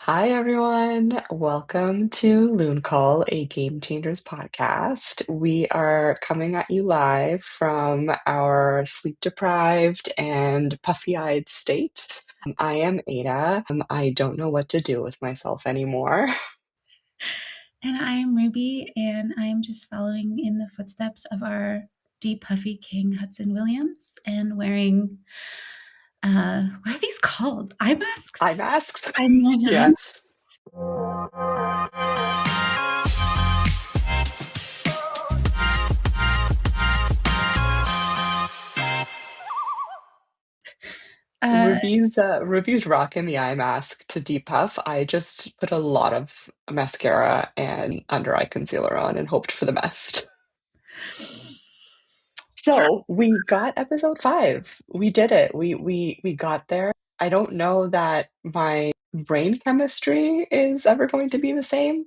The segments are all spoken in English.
Hi, everyone. Welcome to Loon Call, a Game Changers podcast. We are coming at you live from our sleep deprived and puffy eyed state. I am Ada. I don't know what to do with myself anymore. And I'm Ruby, and I'm just following in the footsteps of our deep puffy King Hudson Williams and wearing what are these called? Eye Eye masks? masks. I'm wearing eye Yeah. masks. Uh, Ruby's rocking the eye mask to depuff. I just put a lot of mascara and under eye concealer on and hoped for the best. yeah, So we got episode 5. We did it. We got there. I don't know that my brain chemistry is ever going to be the same.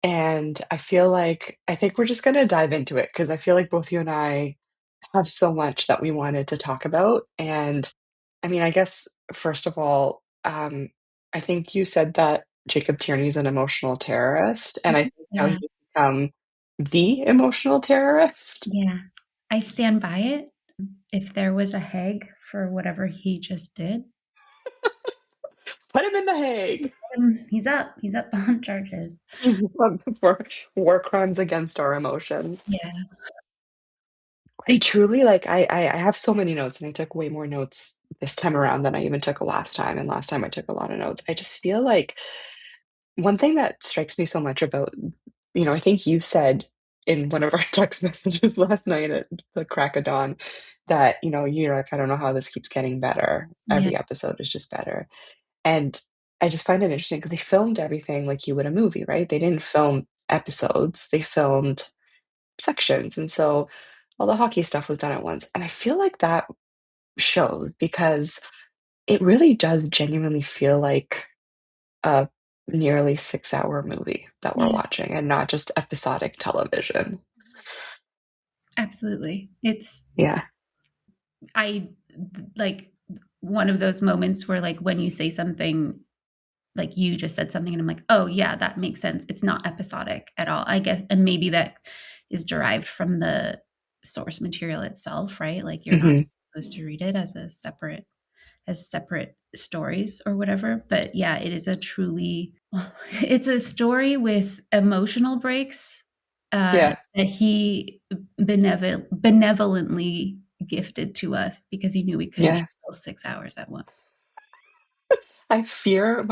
And I think we're just gonna dive into it because I feel like both you and I have so much that we wanted to talk about. And I mean, I guess first of all, I think you said that Jacob Tierney's an emotional terrorist, and I think now yeah, he's become the emotional terrorist. yeah. I stand by it. If there was a Hague for whatever he just did, Put him in The Hague. he's up. He's up on charges. He's one for war crimes against our emotions. Yeah, I truly like I have so many notes and I took way more notes this time around than I even took last time. And last time I took a lot of notes. I just feel like one thing that strikes me so much about, I think you said in one of our text messages last night at the crack of dawn that, you're like, I don't know how this keeps getting better. yeah, Every episode is just better. And I just find it interesting because they filmed everything like you would a movie, right? They didn't film episodes, they filmed sections. And so all the hockey stuff was done at once. And I feel like that shows because it really does genuinely feel like a nearly 6-hour movie that we're yeah. watching and not just episodic television. Absolutely. It's Yeah. I like one of those moments where like when you say something like you just said something and I'm like, "Oh yeah, that makes sense. It's not episodic at all." I guess and maybe that is derived from the source material itself, right? Like you're not Hmm. supposed to read it as separate stories or whatever. But yeah, it is a truly it's a story with emotional breaks Yeah. that he benevolently gifted to us because he knew we couldn't Yeah. handle 6 hours at once. I fear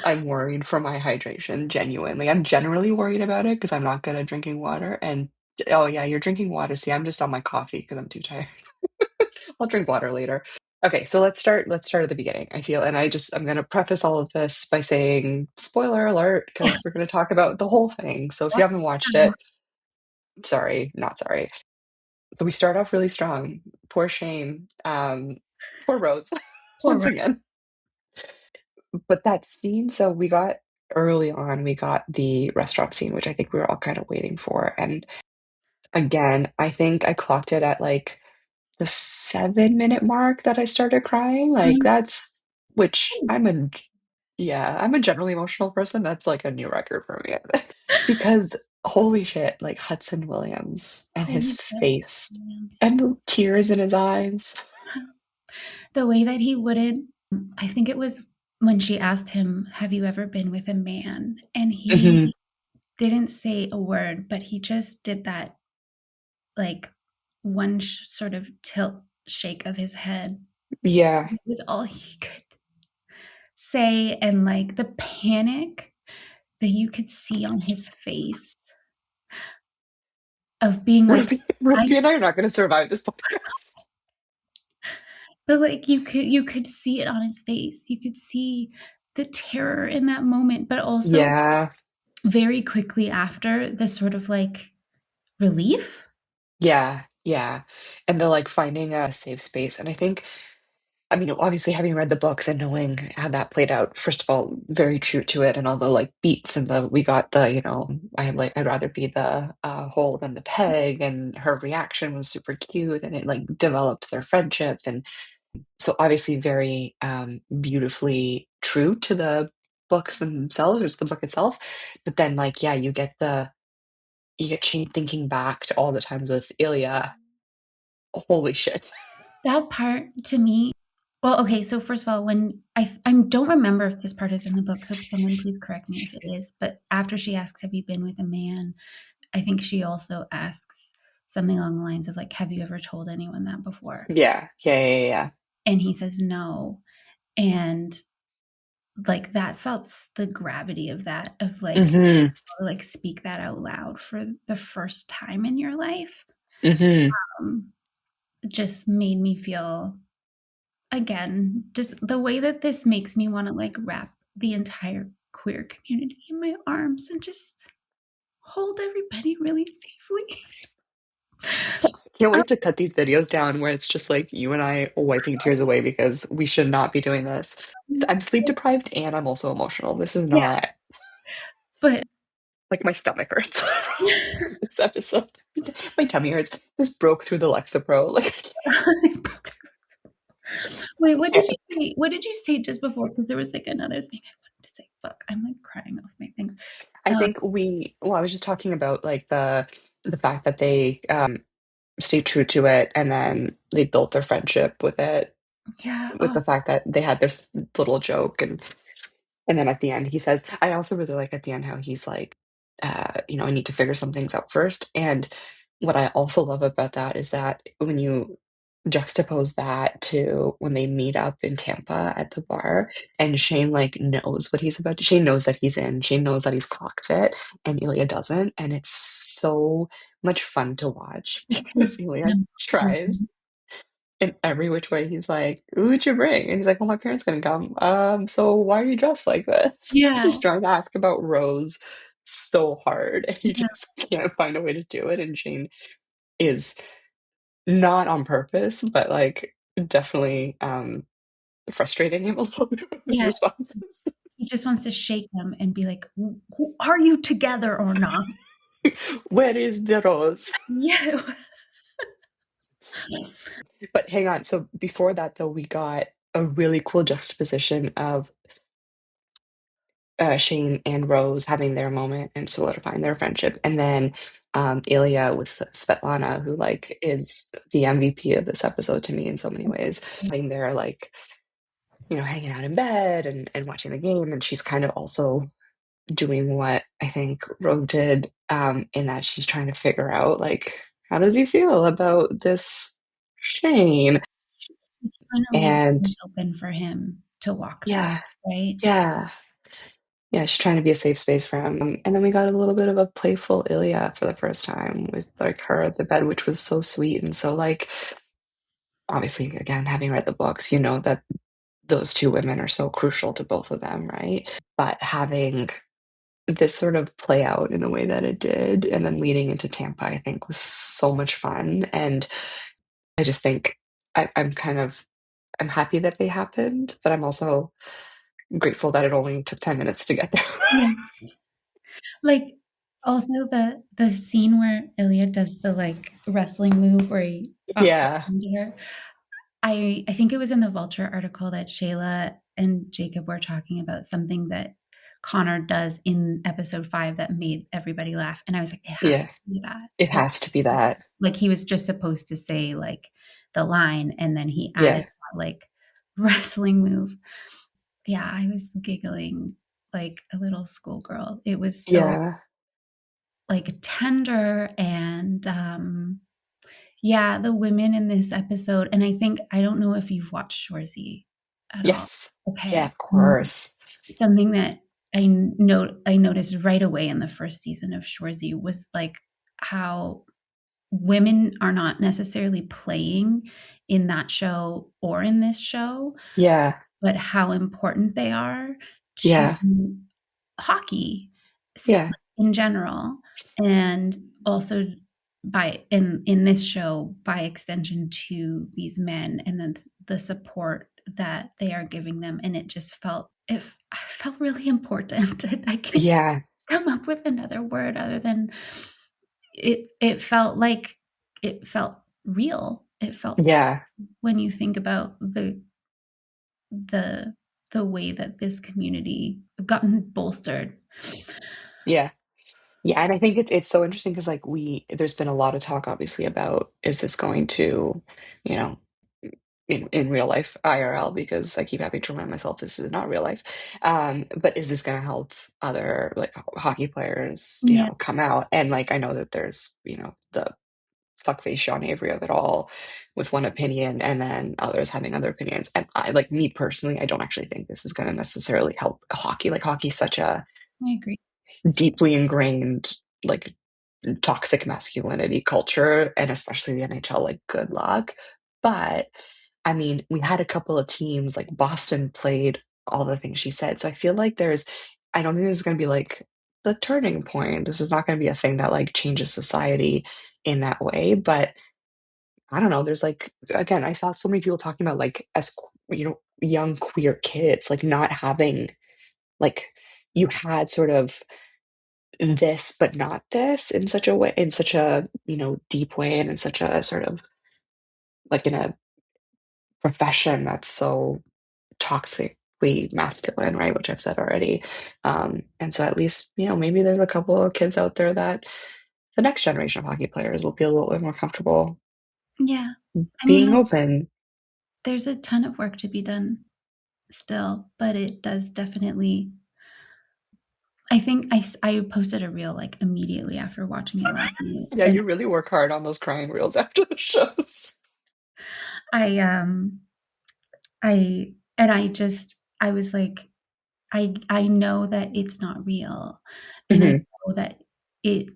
I'm worried for my hydration, genuinely. I'm generally worried about it because I'm not good at drinking water. And oh, yeah, you're drinking water. See, I'm just on my coffee because I'm too tired. I'll drink water later. Okay, so let's start at the beginning. I'm gonna preface all of this by saying spoiler alert, because we're gonna talk about the whole thing. So if you haven't watched it, sorry, not sorry. So we start off really strong. Poor Shane. Poor Rose, Poor once Ro- again. But that scene, so we got early on, we got the restaurant scene, which I think we were all kind of waiting for. And again, I think I clocked it at like the 7-minute mark that I started crying, like, that's which yeah, I'm a generally emotional person, that's, like, a new record for me, because holy shit, like, Hudson Williams and his Holy shit. face Yes. and the tears in his eyes. The way that he wouldn't, I think it was when she asked him, "Have you ever been with a man?" And he Mhm. didn't say a word, but he just did that like one sort of tilt shake of his head. Yeah, It was all he could say. And like the panic that you could see on his face of being like, I, Ruby and I are not gonna survive this podcast. but like you could see it on his face. You could see the terror in that moment, but also Yeah, very quickly after the sort of like relief. yeah, yeah, and the, like, finding a safe space, and I mean, obviously, having read the books and knowing how that played out, first of all, very true to it, and all the, like, beats and we got I'd rather be the, hole than the peg, and her reaction was super cute, and it, like, developed their friendship, and so obviously very, beautifully true to the books themselves or just the book itself. But then, like, yeah, you get Shane thinking back to all the times with Ilya. Holy shit. That part to me, well, okay, so first of all, when I don't remember if this part is in the book, so someone please correct me if it is, but after she asks, "Have you been with a man?" I think she also asks something along the lines of like, "Have you ever told anyone that before?" Yeah, yeah, yeah, yeah. And he says, "No." And like that felt the gravity of that, of Mhm, like speak that out loud for the first time in your life. mhm. Um, just made me feel, again, just the way that this makes me want to like wrap the entire queer community in my arms and just hold everybody really safely. Can't wait to cut these videos down where it's just, like, you and I wiping tears away because we should not be doing this. I'm sleep deprived and I'm also emotional. This is Yeah, not but like, my stomach hurts from this episode. My tummy hurts. This broke through the Lexapro, like, wait, what did you say? What did you say just before? Because there was like another thing I wanted to say. Fuck, I'm like crying off my things. I Um, think I was just talking about, like, the fact that they, stayed true to it, and then they built their friendship yeah. with Oh, the fact that they had this little joke, and then at the end, he says I also really like at the end how he's like, "I need to figure some things out first." And what I also love about that is that when you juxtapose that to when they meet up in Tampa at the bar, and Shane, like, knows what he's about to Shane knows that he's in, Shane knows that he's clocked it, and Ilya doesn't, and it's so much fun to watch it's because his Ilya emotional. tries in every which way. He's like, "Who'd you bring?" And he's like, "Well, my parents gonna come." So why are you dressed like this?" Yeah, He's trying to ask about Rose so hard, and he yeah, just can't find a way to do it, and Shane is not on purpose, but, like, definitely, frustrating him a little bit with his yeah. responses. He just wants to shake them and be like, "Who are you together or not?" "Where is the rose?" Yeah. But hang on, so before that, though, we got a really cool juxtaposition of Shane and Rose having their moment and solidifying their friendship, and then, Ilya with Svetlana, who, like, is the MVP of this episode to me in so many ways, having their, like, hanging out in bed and watching the game, and she's kind of also doing what I think Rose did, in that she's trying to figure out, like, how does he feel about this Shane? He's trying to leave And things open for him to walk through, yeah, right? yeah. Yeah, she's trying to be a safe space for him, and then we got a little bit of a playful Ilya for the first time with, like, her at the bed, which was so sweet and so, like, obviously, again, having read the books, you know that those 2 women are so crucial to both of them, right? But having this sort of play out in the way that it did, and then leading into Tampa, I think was so much fun, and I just think I'm happy that they happened, but I'm also grateful that it only took 10 minutes to get there. Yeah. Like, also the scene where Ilya does the, like, wrestling move where he Yeah, into her. I think it was in the Vulture article that Shayla and Jacob were talking about something that Connor does in episode 5 that made everybody laugh, and I was like, "It has yeah, to be that." it has to be that. Like, he was just supposed to say, like, the line, and then he added Yeah, that, like, wrestling move. Yeah, I was giggling like a little schoolgirl. It was so, yeah. like, tender and, yeah, the women in this episode, and I don't know if you've watched Shoresy at all. Yes. Yeah, Okay. of course. Something that I noticed right away in the first season of Shoresy was, like, how women are not necessarily playing in that show or in this show, Yeah, but how important they are to yeah, hockey yeah, in general, and also in this show, by extension, to these men, and then the support that they are giving them, and it just felt really important. I can't yeah, come up with another word other than it felt real. It felt true yeah, when you think about the the way that this community gotten bolstered. Yeah. Yeah, and I think it's so interesting because like there's been a lot of talk obviously about is this going to, you know, in real life IRL because I keep having to remind myself this is not real life. But is this going to help other like hockey players, Yeah, come out? And like I know that there's, the fuckface Sean Avery of it all with one opinion and then others having other opinions. And I like me personally, I don't actually think this is going to necessarily help hockey. Like hockey's such a I agree. deeply ingrained like toxic masculinity culture and especially the NHL, like good luck. But I mean, we had a couple of teams like Boston played all the things she said. So I feel like I don't think this is going to be like the turning point. This is not going to be a thing that like changes society in that way. But I don't know. There's like, again, I saw so many people talking about like young queer kids, like not having like you had sort of this, but not this in such a way, in such a, deep way and in such a sort of like in a profession that's so toxically masculine, right? Which I've said already. And so at least, maybe there's a couple of kids out there that the next generation of hockey players will be a little bit more comfortable Yeah. I mean, being open. there's a ton of work to be done still, but it does definitely. I think I posted a reel like immediately after watching it last night, Yeah, and you really work hard on those crying reels after the shows. I I just I was like, I know that it's not real, and I Hmm. know that it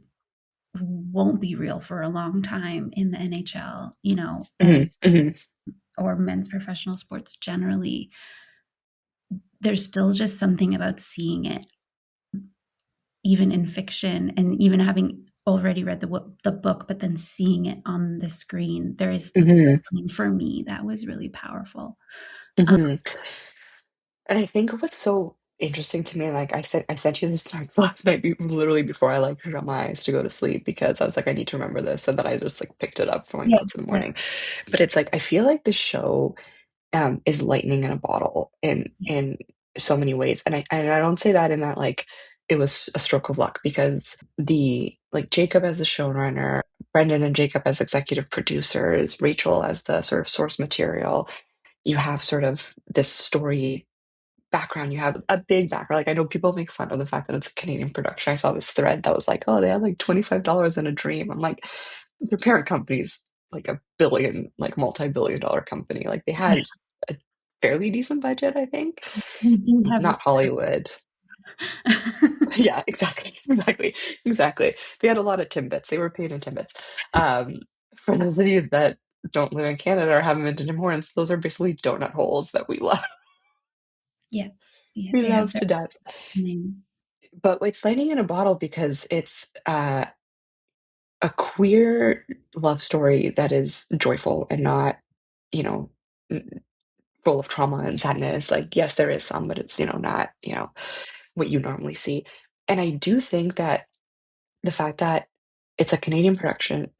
won't be real for a long time in the NHL, Hmm. and Hmm. or men's professional sports generally. There's still just something about seeing it, even in fiction, and even having already read the book, but then seeing it on the screen. There is still Hmm. something for me that was really powerful. Um, Hmm. And I think what's so interesting to me, like I sent you this like last night, literally before I like shut my eyes to go to sleep because I was like, I need to remember this, and then I just like picked it up for my yeah, notes in the yeah, morning. But it's like I feel like the show is lightning in a bottle yeah, in so many ways, and I don't say that in that like it was a stroke of luck because the like Jacob as the showrunner, Brendan and Jacob as executive producers, Rachel as the sort of source material. You have sort of this story background, you have a big background. Like I know people make fun of the fact that it's a Canadian production. I saw this thread that was like, "Oh, they had like $25 in a dream." I'm like, their parent company's like a billion, like multi-billion dollar company. Like they yeah. had a fairly decent budget, I think. We do have Not Hollywood. Yeah, exactly, exactly, exactly. They had a lot of Timbits. They were paid in Timbits. Um, for those of you that don't live in Canada or haven't been to Tim Hortons, those are basically donut holes that we love. yeah, yeah, We they have love very to death. name. But it's lightning in a bottle because it's, a queer love story that is joyful and not, you know, n full of trauma and sadness. Like, yes, there is some, but it's, not, what you normally see. And I do think that the fact that it's a Canadian production,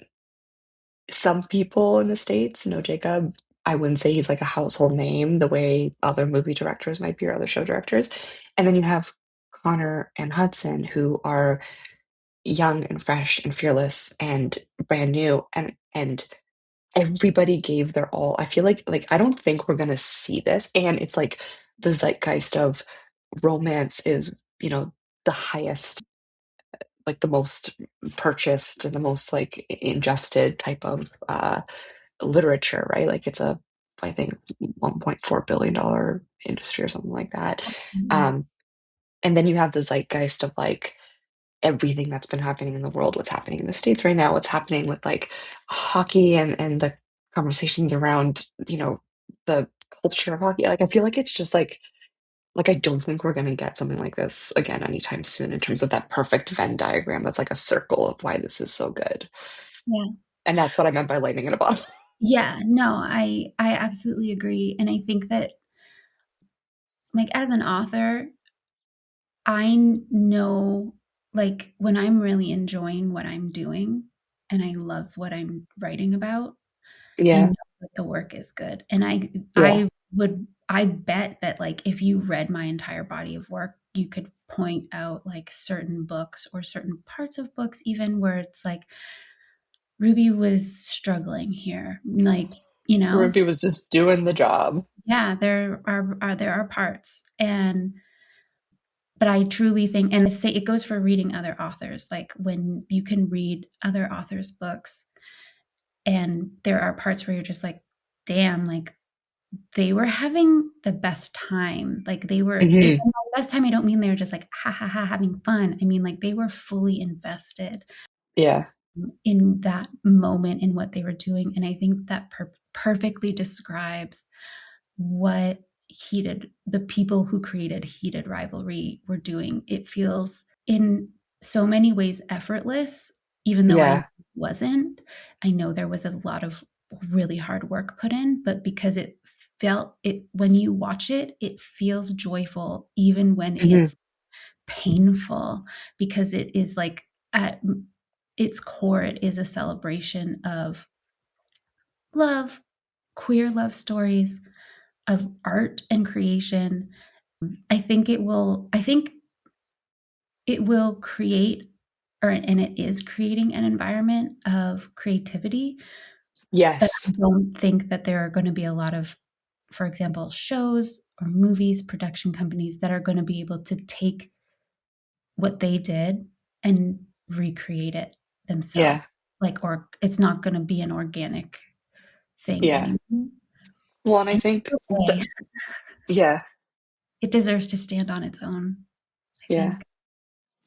some people in the States know Jacob. I wouldn't say he's like a household name the way other movie directors might be or other show directors. And then you have Connor and Hudson, who are young and fresh and fearless and brand new and everybody gave their all. I feel like I don't think we're gonna see this, and it's like the zeitgeist of romance is, the highest, like the most purchased and the most like ingested type of literature, right? Like it's a I think $1.4 billion industry or something like that. Mhm. Um, and then you have the zeitgeist of like everything that's been happening in the world, what's happening in the States right now, what's happening with like hockey and the conversations around, the culture of hockey. Like I feel like it's just like I don't think we're gonna get something like this again anytime soon in terms of that perfect Venn diagram that's like a circle of why this is so good. Yeah. And that's what I meant by lightning in a bottle. Yeah, no, I absolutely agree, and I think that, like, as an author, know, like, when I'm really enjoying what I'm doing and I love what I'm writing about, I Yeah, know that the work is good, and yeah. I would I bet that like if you read my entire body of work, you could point out like certain books or certain parts of books even where it's like Ruby was struggling here. Like, you know, Ruby was just doing the job. yeah, there are parts. And but I truly think, and say it goes for reading other authors, like when you can read other authors' books and there are parts where you're just like, damn, like they were having the best time. Like they were, and Hmm. by best time, I don't mean they were just like, ha ha ha, having fun. I mean, like they were fully invested Yeah. in that moment in what they were doing. And I think that perfectly describes what the people who created Heated Rivalry were doing. It feels in so many ways effortless, even though I Yeah. wasn't. I know there was a lot of really hard work put in, but because it felt it when you watch it, it feels joyful, even when Hmm. it's painful, because it is like at its core, it is a celebration of love, queer love stories, of art and creation. I think it will create or and it is creating an environment of creativity, but I Yes. don't think that there are going to be a lot of, for example, shows or movies, production companies that are going to be able to take what they did and recreate it Yeah. themselves. Like, or it's not going to be an organic thing Yeah. anymore. Well, and I And think, okay, yeah, it deserves to stand on its own, I yeah, think.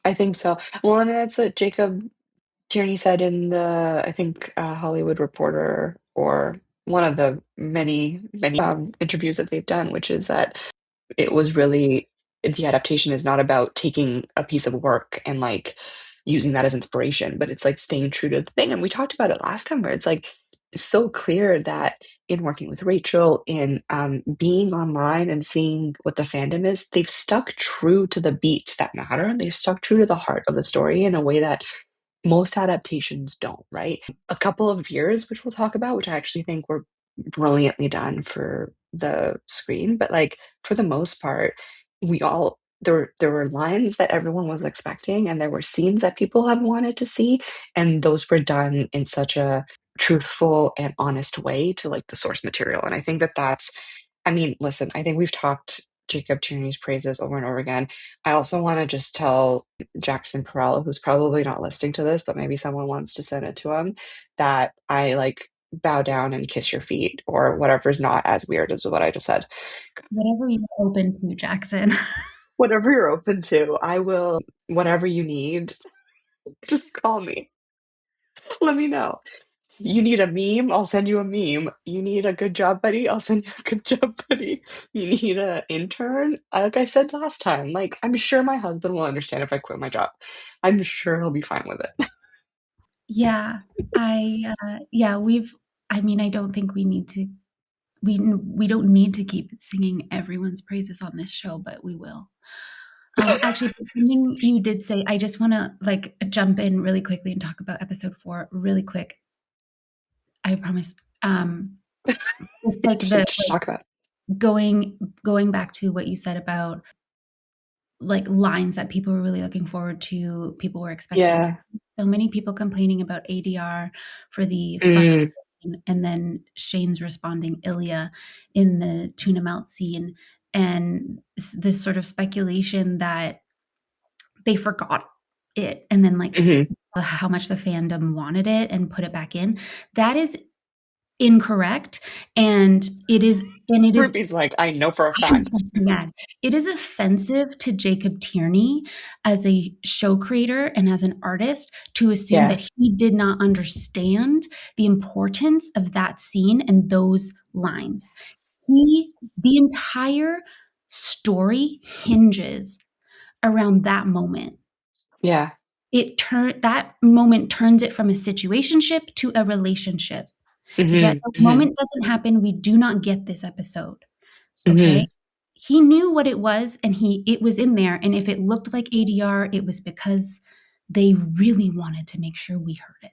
I think so. Well, and that's what Jacob Tierney said in the, I think, Hollywood Reporter, or one of the many, many interviews that they've done, which is that it was really the adaptation is not about taking a piece of work and like using that as inspiration, but it's like staying true to the thing. And we talked about it last time where it's like so clear that in working with Rachel, in being online and seeing what the fandom is, they've stuck true to the beats that matter. They've stuck true to the heart of the story in a way that most adaptations don't, right? A couple of years, which we'll talk about, which I actually think were brilliantly done for the screen, but like for the most part, we all there were lines that everyone was expecting, and there were scenes that people had wanted to see, and those were done in such a truthful and honest way to like the source material. And I think that that's, I mean, listen, I think we've talked Jacob Tierney's praises over and over again. I also want to just tell Jackson Perrell, who's probably not listening to this, but maybe someone wants to send it to him, that I like bow down and kiss your feet or whatever's not as weird as what I just said. Whatever you're open to, Jackson. Whatever you're open to, I will, whatever you need, just call me. Let me know. You need a meme? I'll send you a meme. You need a good job buddy? I'll send you a good job buddy. You need an intern? Like I said last time, like I'm sure my husband will understand if I quit my job. I'm sure he'll be fine with it. Yeah, yeah, I mean, I don't think we need to, we don't need to keep singing everyone's praises on this show, but we will. Actually, something you did say, I just want to like jump in really quickly and talk about episode 4 really quick. I promise. It's like the Just like talk about it. going back to what you said about like lines that people were really looking forward to, people were expecting. Yeah. So many people complaining about ADR for the fuck Mm, scene, and then Shane's responding Ilya in the tuna melt scene, and this sort of speculation that they forgot it and then like mhm. how much the fandom wanted it and put it back in. That is incorrect, and it is Ruby's like, I know for a I'm fact. so mad. It is offensive to Jacob Tierney as a show creator and as an artist to assume Yeah. that he did not understand the importance of that scene and those lines. The entire story hinges around that moment. Yeah. That moment turns it from a situationship to a relationship. If that Hmm. Hmm. moment doesn't happen, we do not get this episode. Okay? Hmm. He knew what it was and it was in there, and if it looked like ADR, it was because they really wanted to make sure we heard it.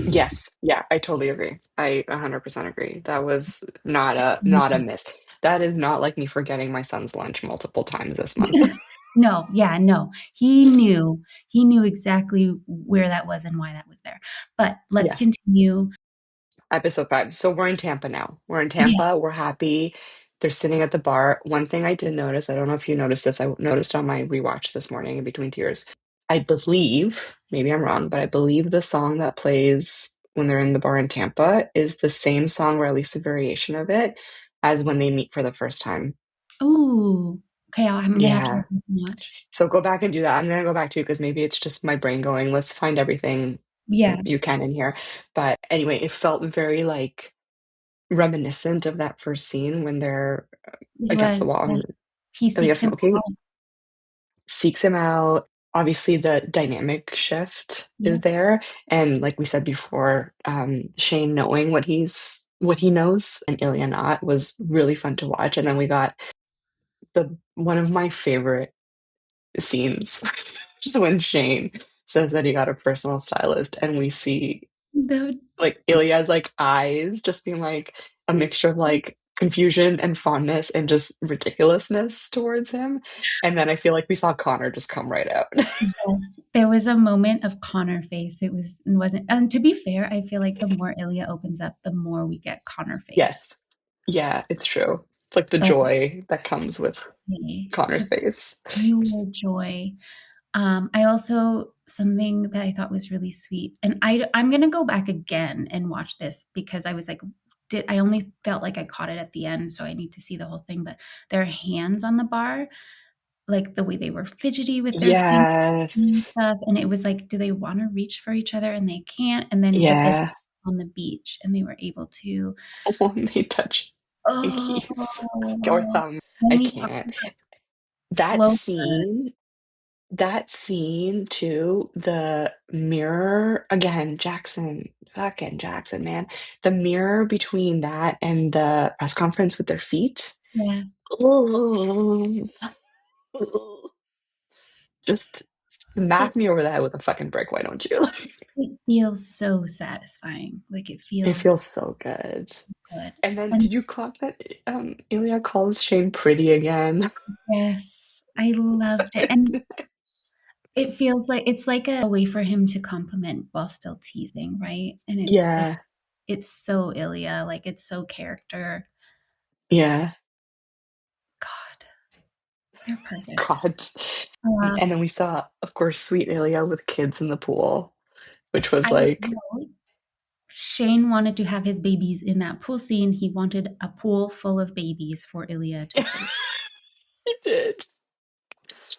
Yes. Yeah, I totally agree. I 100% agree. That was not a miss. That is not like me forgetting my son's lunch multiple times this month. No, yeah, no. He knew exactly where that was and why that was there. But let's Yeah. continue. Episode 5. So we're in Tampa now. We're in Yeah. Tampa. We're happy. They're sitting at the bar. One thing I did notice, I don't know if you noticed this, I noticed on my rewatch this morning in between tears. I believe, maybe I'm wrong, but I believe the song that plays when they're in the bar in Tampa is the same song, or at least a variation of it, as when they meet for the first time. Ooh, okay, I'm gonna have to go Yeah. back and watch. So go back and do that. I'm gonna go back too because maybe it's just my brain going, let's find everything Yeah, you can in here. But anyway, it felt very like reminiscent of that first scene when they're he against the was, wall yeah. and He Ilya seeks him smoking, out. seeks him out. Obviously, the dynamic shift Yeah. is there, and like we said before, Shane knowing what he knows and Ilya not was really fun to watch. And then we got the one of my favorite scenes, just when Shane says that he got a personal stylist, and we see The like Ilya's like eyes just being like a mixture of like confusion and fondness and just ridiculousness towards him. And then I feel like we saw Connor just come right out. Yes, there was a moment of Connor face. It wasn't, and to be fair, I feel like the more Ilya opens up, the more we get Connor face. Yes. Yeah, it's true. It's like the But joy that comes with hey, Connor's the face. pure joy. I also something that I thought was really sweet, and I'm gonna go back again and watch this because I was like, did I only felt like I caught it at the end, so I need to see the whole thing. But their hands on the bar, like the way they were fidgety with their fingers and Yes. stuff, and it was like, do they want to reach for each other and they can't, and then but they Yeah. on the beach and they were able to. When they touch pinkies or Oh, thumb. when I we talk can't. about That slow burn, scene That scene too, the mirror again, Jackson, fucking Jackson, man. The mirror between that and the press conference with their feet. yes. Ooh. Just It smack me over the head with a fucking brick, why don't you? it feels so satisfying. Like it It feels feels so good. good. And then And did you clock that, Ilya calls Shane pretty again? yes, I So loved it. And it feels like it's like a way for him to compliment while still teasing, right? And Yeah, it's so Ilya, like it's so character. yeah. God, they're perfect. God. Uh, And then we saw, of course, sweet Ilya with kids in the pool, which was I like wrote Shane wanted to have his babies in that pool scene. He wanted a pool full of babies for Ilya to hold. he did.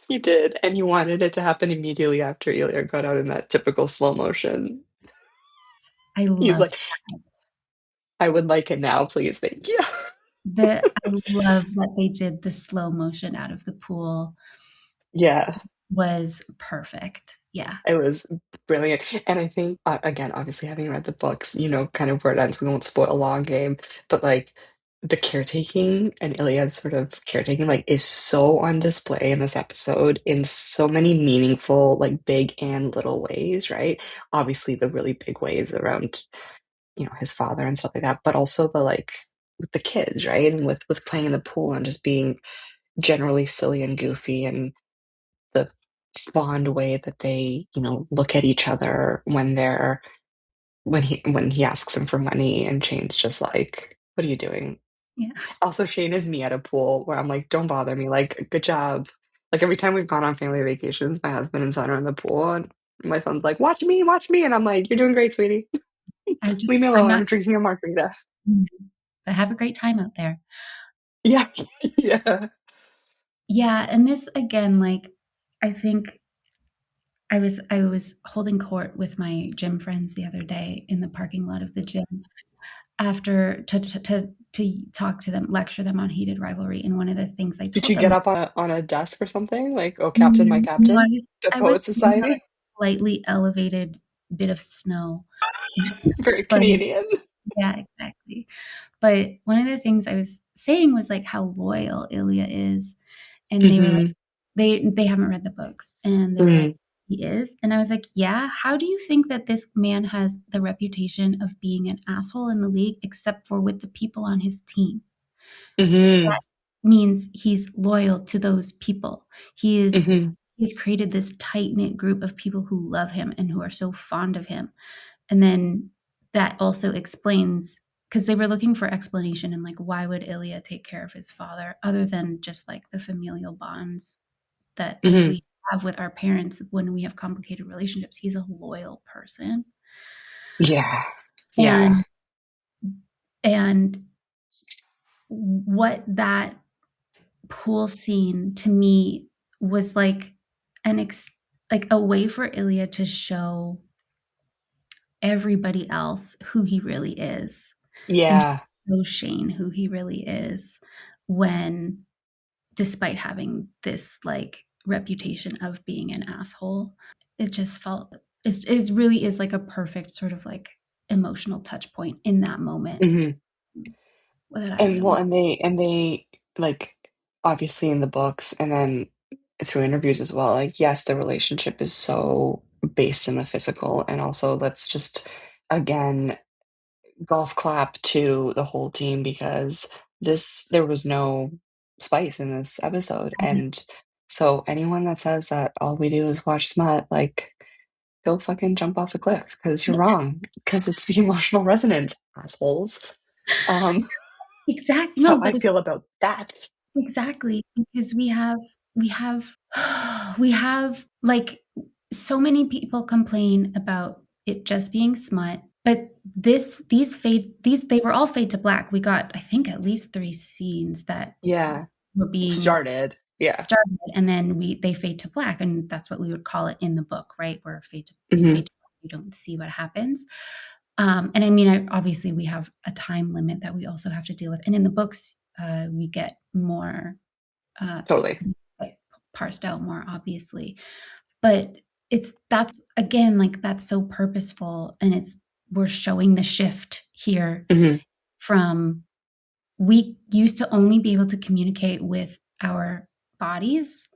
He did. And he wanted it to happen immediately after Ilya got out in that typical slow motion. I He's loved like, that. I would like it now, please. Thank you. I love that they did the slow motion out of the pool Yeah, was perfect. Yeah. it was brilliant. And I think, again, obviously, having read the books, you know, kind of where it ends. We won't spoil Long Game, but like the caretaking and Iliad's sort of caretaking, like, is so on display in this episode in so many meaningful, like, big and little ways, right? Obviously, the really big ways around, you know, his father and stuff like that, but also the like with the kids, right? And with playing in the pool and just being generally silly and goofy and the fond way that they, you know, look at each other when they're when he asks him for money and Shane's just like, "What are you doing?" Yeah. Also, Shane is me at a pool where I'm like, "Don't bother me." Like, "Good job." Like every time we've gone on family vacations, my husband and son are in the pool and my son's like, watch me." And I'm like, "You're doing great, sweetie. Leave me I'm alone. not, I'm drinking a margarita." but have a great time out there. Yeah. Yeah. Yeah. And this again, like, I think I was holding court with my gym friends the other day in the parking lot of the gym after to talk to them, lecture them on heated rivalry. And one of the things I Did told you get them, up on a desk or something? Like, "Oh, Captain, my no, captain." The I was Poet sitting on a Society? slightly elevated bit of snow. Very But Canadian. yeah, exactly. But one of the things I was saying was like how loyal Ilya is, and they were like, Mhm. they haven't read the books, and they were like, Mm. he is. And I was like, yeah, how do you think that this man has the reputation of being an asshole in the league, except for with the people on his team? Hmm. That means he's loyal to those people. He is Hmm. he's created this tight-knit group of people who love him and who are so fond of him. And then that also explains, because they were looking for explanation and like why would Ilya take care of his father other than just like the familial bonds that like Hmm. we have with our parents when we have complicated relationships. He's a loyal person. Yeah. Yeah. And and what that pool scene to me was like like a way for Ilya to show everybody else who he really is and to Yeah. show Shane who he really is when despite having this like reputation of being an asshole, it just felt it really is like a perfect sort of like emotional touch point in that moment Hmm. that I And well, really and they like obviously in the books and then through interviews as well, like yes, the relationship is so based in the physical, and also let's just again golf clap to the whole team because there was no spice in this episode. And so anyone that says that all we do is watch smut, like go fucking jump off a cliff because you're yeah, wrong. Because it's the emotional resonance, assholes. exactly That's how no, I but feel about that. exactly, because we have we have like so many people complain about it just being smut, but these they were all fade to black. We got I think at least 3 scenes that Yeah. were being Started. Yeah. started and then they fade to black, and that's what we would call it in the book, right? Where you Hmm. fade to black, you don't see what happens. And I mean, obviously we have a time limit that we also have to deal with. And in the books, we get more uh, Totally. like, parsed out more obviously. But that's again like that's so purposeful, and we're showing the shift here Hmm. from we used to only be able to communicate with our bodies,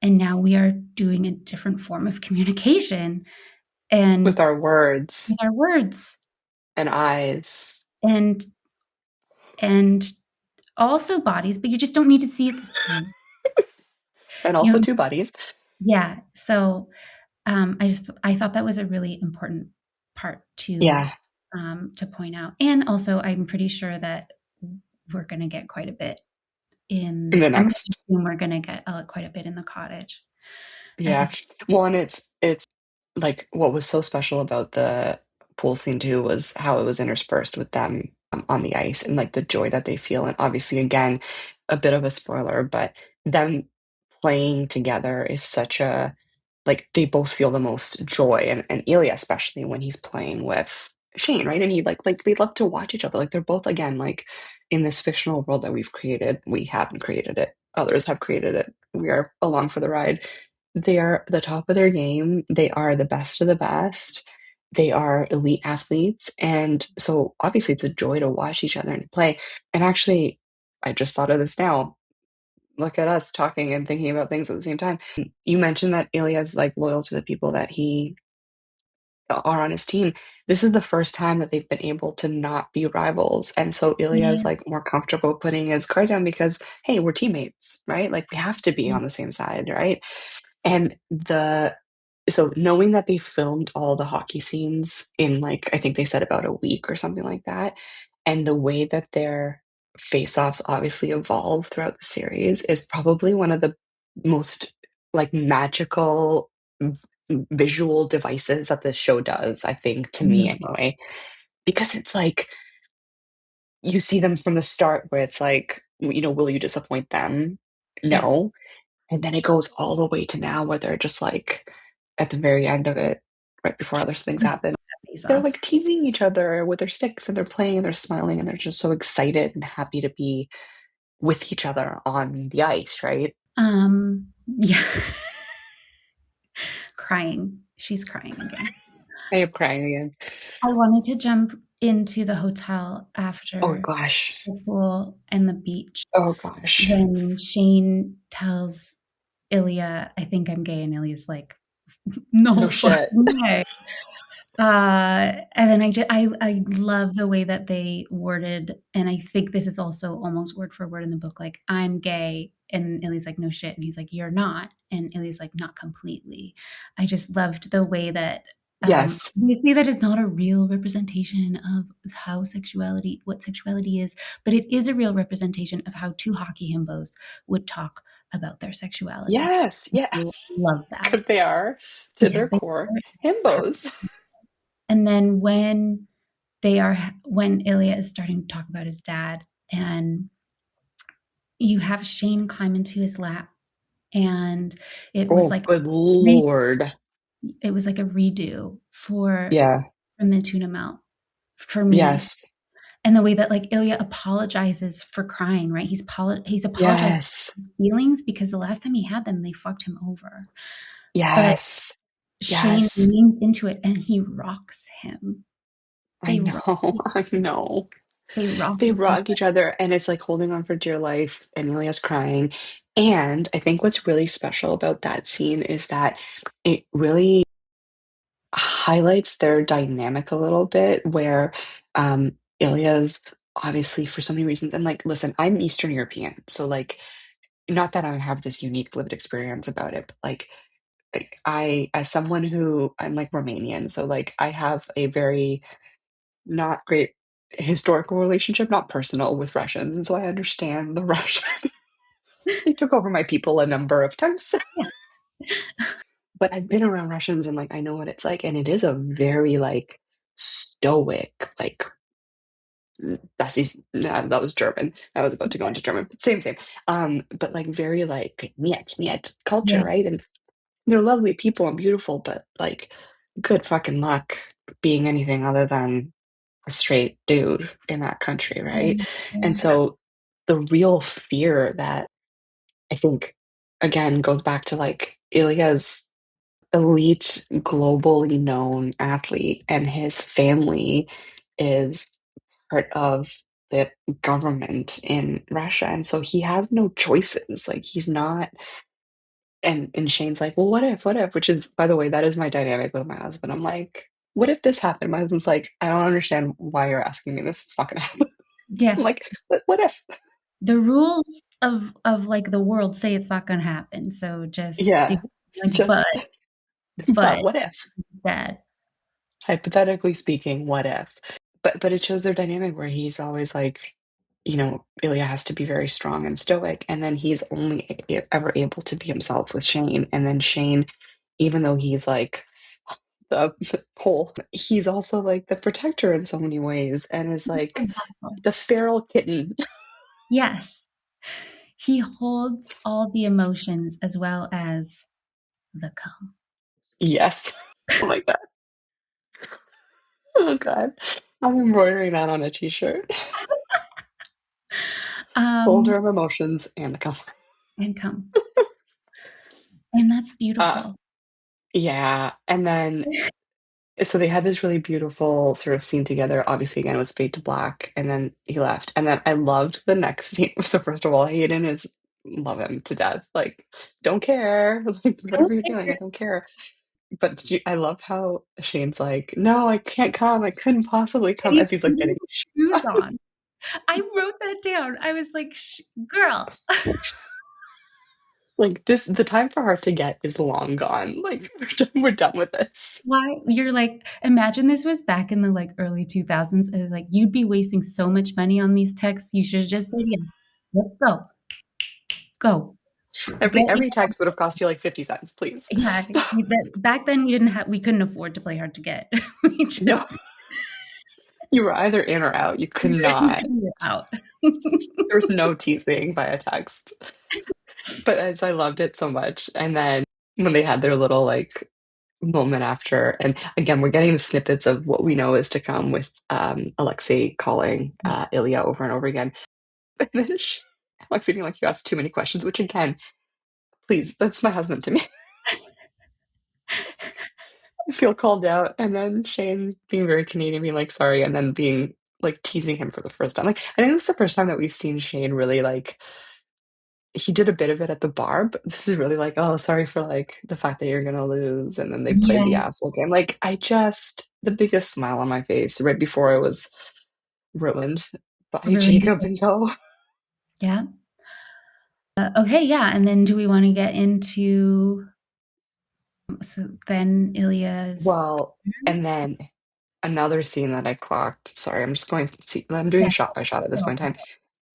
and now we are doing a different form of communication With and our words with our words and eyes, and and also bodies, but you just don't need to see it this time. and You also know, two bodies. yeah. So I thought that was a really important part Yeah. to point out, and also I'm pretty sure that we're going to get quite a bit In in. the I'm going to next. assume we're going to get quite a bit in the cottage. Yeah. As Well, and it's like what was so special about the pool scene too was how it was interspersed with them on the ice and like the joy that they feel. And obviously, again, a bit of a spoiler, but them playing together is such a like they both feel the most joy, and Ilya especially when he's playing with Shane, right? And he like they love to watch each other. Like they're both again like in this fictional world that we've created. We haven't created it. Others have created it. We are along for the ride. They are the top of their game. They are the best of the best. They are elite athletes. And so obviously it's a joy to watch each other and play. And actually, I just thought of this now. Look at us talking and thinking about things at the same time. You mentioned that Ilya's like loyal to the people that he are on his team. This is the first time that they've been able to not be rivals. And so Ilya is yeah, like more comfortable putting his card down because, hey, we're teammates, right? Like we have to be on the same side, right? And the so knowing that they filmed all the hockey scenes in like I think they said about a week or something like that, and the way that their face-offs obviously evolve throughout the series is probably one of the most like magical visual devices that this show does, I think, to me beautiful. anyway. Because it's like you see them from the start where it's like, will you disappoint them? Yes. No. And then it goes all the way to now where they're just like at the very end of it, right before other things happen, Face they're off. like teasing each other with their sticks and they're playing and they're smiling and they're just so excited and happy to be with each other on the ice, right? Yeah. Crying. She's crying again. I am crying again. I wanted to jump into the hotel Oh after gosh. the pool and the beach Oh gosh. when Shane tells Ilya, I think I'm gay, and Ilya's like, No No shit. fucking way. And then I love the way that they worded, and I think this is also almost word for word in the book, like, "I'm gay," and Illy's like, "No shit," and he's like, "You're not," and Illy's like, "Not completely." I just loved the way that, Yes. obviously that is not a real representation of how sexuality what sexuality is, but it is a real representation of how 2 hockey himbos would talk about their sexuality. Yes. Yeah. I love that. Because they are, to their Because they core, are. himbos. And then when Ilya is starting to talk about his dad, and you have Shane climb into his lap, and it was Oh, like good re Lord. it was like a redo for Yeah. from the tuna melt for me. Yes. And the way that, like, Ilya apologizes for crying, right? He's apologizing Yes. for his feelings because the last time he had them, they fucked him over. But Yes. Shane Yes. leans into it and he rocks him. I They rock know. I know. they rock They each other. rock each other, and it's like holding on for dear life, and Amelia's crying. And I think what's really special about that scene is that it really highlights their dynamic a little bit, where Ilya's obviously for so many reasons, and like, listen, I'm Eastern European, so like, not that I have this unique lived experience about it, but like, as someone who I'm like Romanian, so like, I have a very not great historical relationship, not personal, with Russians, and so I understand the Russian. They took over my people a number of times, Yeah. but I've been around Russians and, like, I know what it's like, and it is a very, like, stoic, like, das ist nah, that was German. I was about to go into German, but same, same. But, like, very, like, "Niet, niet" culture, Yeah. right? And they're lovely people and beautiful, but, like, good fucking luck being anything other than a straight dude in that country, right? And Yeah. so the real fear that I think again goes back to like Ilya's elite, globally known athlete, and his family is part of the government in Russia. And so he has no choices. Like he's not and Shane's like, well, what if, what if? Which is, by the way, that is my dynamic with my husband. I'm like, what if this happened? My husband's like, I don't understand why you're asking me this. It's not gonna happen. Yeah. I'm like, what if? The rules of, like, the world say it's not gonna happen, so just do, Yeah, like, just but but what if? that. Hypothetically speaking, what if? But it shows their dynamic where he's always like, Ilya has to be very strong and stoic, and then he's only ever able to be himself with Shane. And then Shane, even though he's like the whole, he's also like the protector in so many ways, and is like the feral kitten. Yes. He holds all the emotions as well as the cum. Yes. Oh my god. Oh god. I'm embroidering that on a t-shirt. Folder Um, of emotions and the cuff. and cum. And that's Uh, beautiful. yeah, and then so they had this really beautiful sort of scene together. Obviously, again, it was fade to black, and then he left. And then I loved the next scene. So first of all, Hayden is love him to death. Like, don't care. Like, whatever you're doing, I don't care. But I love how Shane's like, no, I can't come. I couldn't possibly And come he's as he's like putting getting his shoes on. I wrote that down. I was like, girl. like this. The time for her to get is long gone. Like we're done with this. Why you're like, imagine this was back in the like early 2000s. It was like, you'd be wasting so much money on these texts. You should have just said, yeah, let's go. Go. Get Every your, text would have cost you like 50 cents, please. yeah. Back then we couldn't afford to play hard to get. We No, just, you were either in or out. You could you're in not. and you're out. There's no teasing by a text. But as I loved it so much, and then when they had their little, like, moment after and again, we're getting the snippets of what we know is to come with, Alexei calling, Ilya over and over again. But then Alexei being like, "You asked too many questions," which again, please, that's my husband to me. I feel called out, and then Shane being very Canadian, being like, "Sorry," and then being like, teasing him for the first time. Like, I think this is the first time that we've seen Shane really, like, he did a bit of it at the bar, but this is really like, oh, sorry for like the fact that you're gonna lose, and then they played the Yeah, asshole game. Like I just the biggest smile on my face right before I was ruined by ruined. Jacob and Co. Yeah. Okay, yeah, and then do we want to get into so then Ilya's Well, and then another scene that I clocked. Sorry, I'm just going see I'm doing yeah, shot by shot at this go. point in time.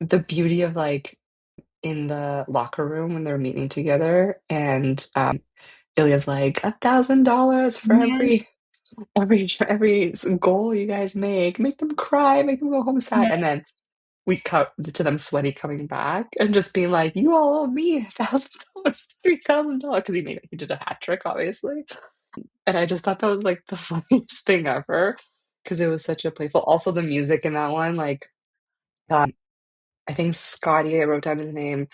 The beauty of like in the locker room when they're meeting together and Ilya's like $1,000 for Yeah, every goal you guys make them cry, make them go home sad. yeah, And then we cut to them sweaty coming back and just being like, you all owe me $1,000, $3,000 because he did a hat trick, obviously. And I just thought that was like the funniest thing ever because it was such a playful. Also, the music in that one, like um, I think Scotty, I wrote down his name,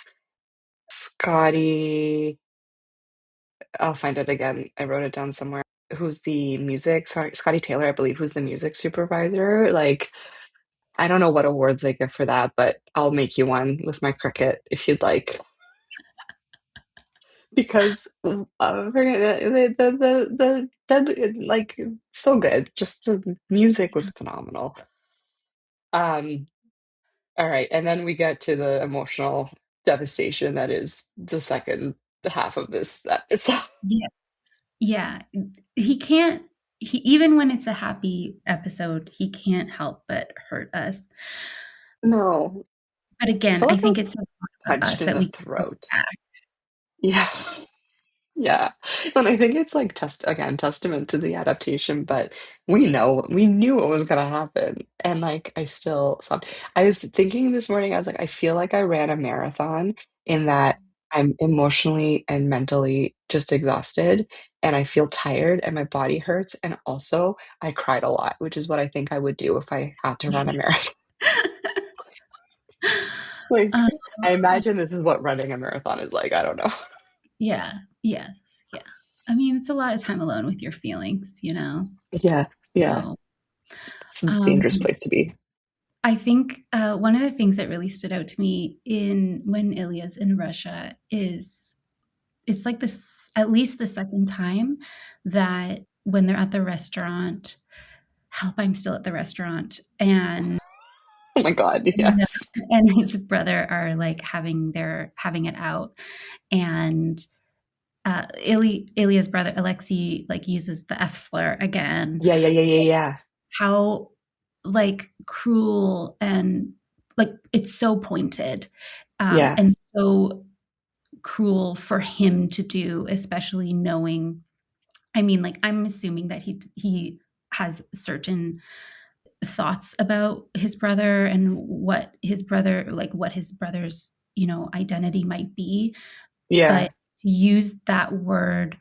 Scotty. I'll find it again. I wrote it down somewhere. Who's the music? Sorry, Scotty Taylor, I believe, who's the music supervisor. Like, I don't know what awards they give for that, but I'll make you one with my cricket if you'd like. Because forget it, like so good. Just the music was phenomenal. Um, all right, and then we get to the emotional devastation that is the second half of this episode. yeah, yeah. He can't. He even when it's a happy episode, he can't help but hurt us. No, But I again, feel I like I think was it says a lot about punched us in that the we throat. act. Yeah. Yeah. And I think it's like testament to the adaptation, but we knew what was gonna happen. And like I still saw I was thinking this morning, I was like, I feel like I ran a marathon in that I'm emotionally and mentally just exhausted and I feel tired and my body hurts. And also I cried a lot, which is what I think I would do if I had to run a marathon. Like Um, I imagine this is what running a marathon is like. I don't know. yeah, yes, yeah. I mean, it's a lot of time alone with your feelings, you know? Yeah. Yeah. So, It's a um, dangerous place to be. I think one of the things that really stood out to me in when Ilya's in Russia is it's like this at least the second time that when they're at the restaurant, help, I'm still at the restaurant, and Oh my God, yes. and his brother are like having it out, and Ilya's brother Alexei like uses the F slur again. Yeah, yeah, yeah, yeah, yeah. How like cruel and like it's so pointed Yeah. and so cruel for him to do, especially knowing. I mean, like I'm assuming that he has certain thoughts about his brother and what his brother's identity might be, but Yeah. to use that word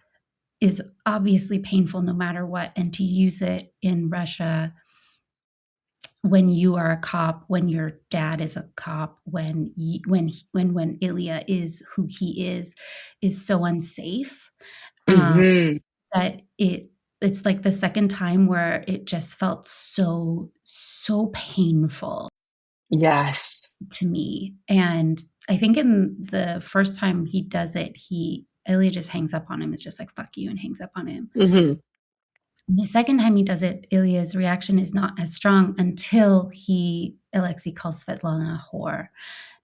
is obviously painful no matter what, and to use it in Russia when you are a cop, when your dad is a cop, when Ilya is who he is so unsafe, um, Mhm. that it's like the second time where it just felt so painful Yes. to me. And I think in the first time he does it, he Ilya just hangs up on him. It's just like fuck you and hangs up on him. Mhm. The second time he does it, Ilya's reaction is not as strong until Alexei calls Svetlana a whore.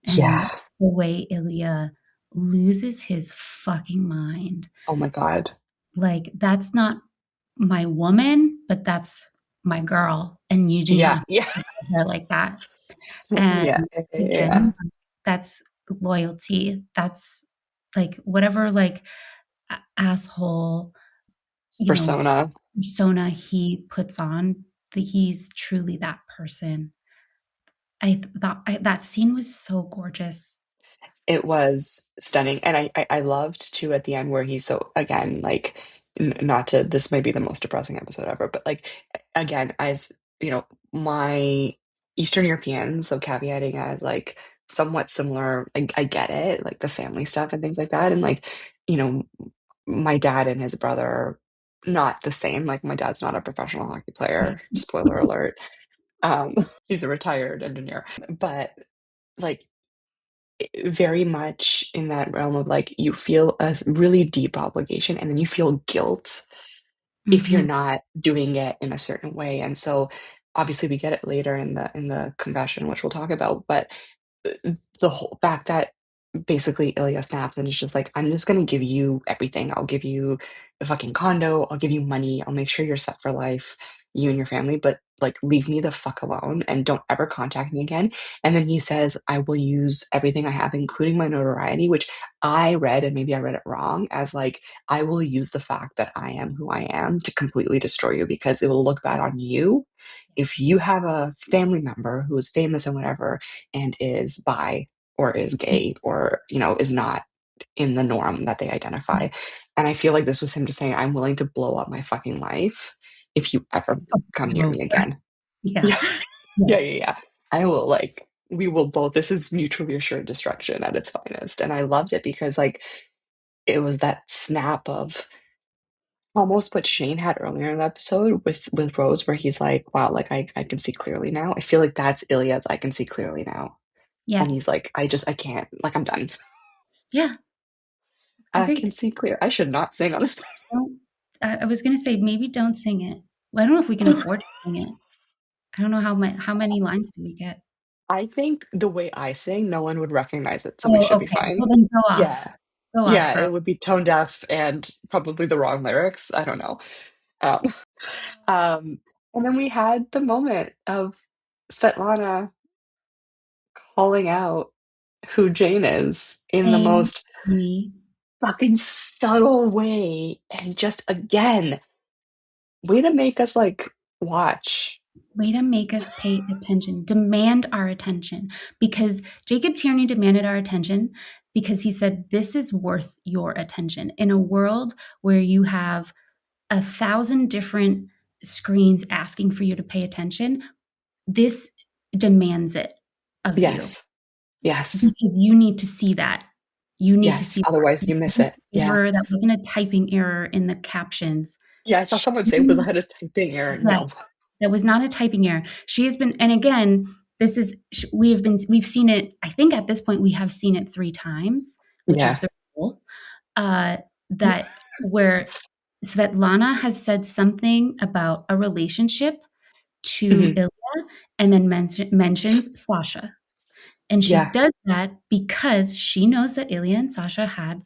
And Yeah. the way Ilya loses his fucking mind. Oh my God. Like, that's not my woman, but that's my girl. And you do Yeah. not Yeah. talk about her like that. And Yeah. Yeah. Yeah. Yeah. again, that's loyalty. That's like whatever like asshole, you know, Persona. persona he puts on, he's truly that person. Thought that scene was so gorgeous. It was stunning, and I loved too at the end where he's so again, like, not to this may be the most depressing episode ever, but, like, again, as, you know, my Eastern European, so caveating as, like, somewhat similar, I get it, like, the family stuff and things like that, and, like, you know, my dad and his brother are not the same, like, my dad's not a professional hockey player, spoiler alert, um, he's a retired engineer, but, like very much in that realm of, like, you feel a really deep obligation, and then you feel guilt if you're Mhm. not doing it in a certain way, and so, obviously, we get it later in the confession, which we'll talk about, but the whole fact that basically Ilya snaps and is just like, "I'm just gonna give you everything. I'll give you the fucking condo, I'll give you money, I'll make sure you're set for life, you and your family, but, like, leave me the fuck alone and don't ever contact me again." And then he says, "I will use everything I have, including my notoriety," which I read, and maybe I read it wrong, as like, "I will use the fact that I am who I am to completely destroy you because it will look bad on you if you have a family member who is famous and whatever and is bi or is gay or, is not in the norm that they Yeah. identify." And I feel like this was him just saying, "I'm willing to blow up my fucking life if you ever come Come near over. me again." Yeah. Yeah. Yeah. Yeah, yeah, yeah. I will, like we will both this is mutually assured destruction at its finest, and I loved it because, like, it was that snap of almost what Shane had earlier in the episode with Rose where he's like, "Wow, like, I can see clearly now." I feel like that's Ilya's "I can see clearly now." And he's Yes. like, I can't, like, I'm done. Yeah. I can Agreed. see clear." I should not sing on a Don't I was gonna say, maybe don't sing it. Well, I don't know if we can afford to sing it. I don't know how many lines do we get? I think the way I sing, no one would recognize it, so we Oh, should be okay. Well, fine. then go off. Yeah. Go off, Yeah, girl. it would be tone deaf and probably the wrong lyrics, I don't know. Um, um, and then we had the moment of Svetlana calling out who Jane is in the Thank most me. fucking subtle way, and just again, way to make us, like, watch. Way to make us pay attention, demand our attention, because Jacob Tierney demanded our attention because he said, "This is worth your attention." In a world where you have 1,000 different screens asking for you to pay attention, this demands it of you Yes. Yes. because you need to see that. You need to Yes, see otherwise that. you miss it. Yeah. That wasn't a typing error in the captions. Yeah, I saw She someone say, "Was that a typing error?" Yeah, No. that was not a typing error. She has been, and again, this is we've seen it. I think at this point we have seen it 3 times, which is Yeah. the rule. That where Svetlana has said something about a relationship to Mhm. Ilya, and then mentions Sasha, and she Yeah, does that because she knows that Ilya and Sasha had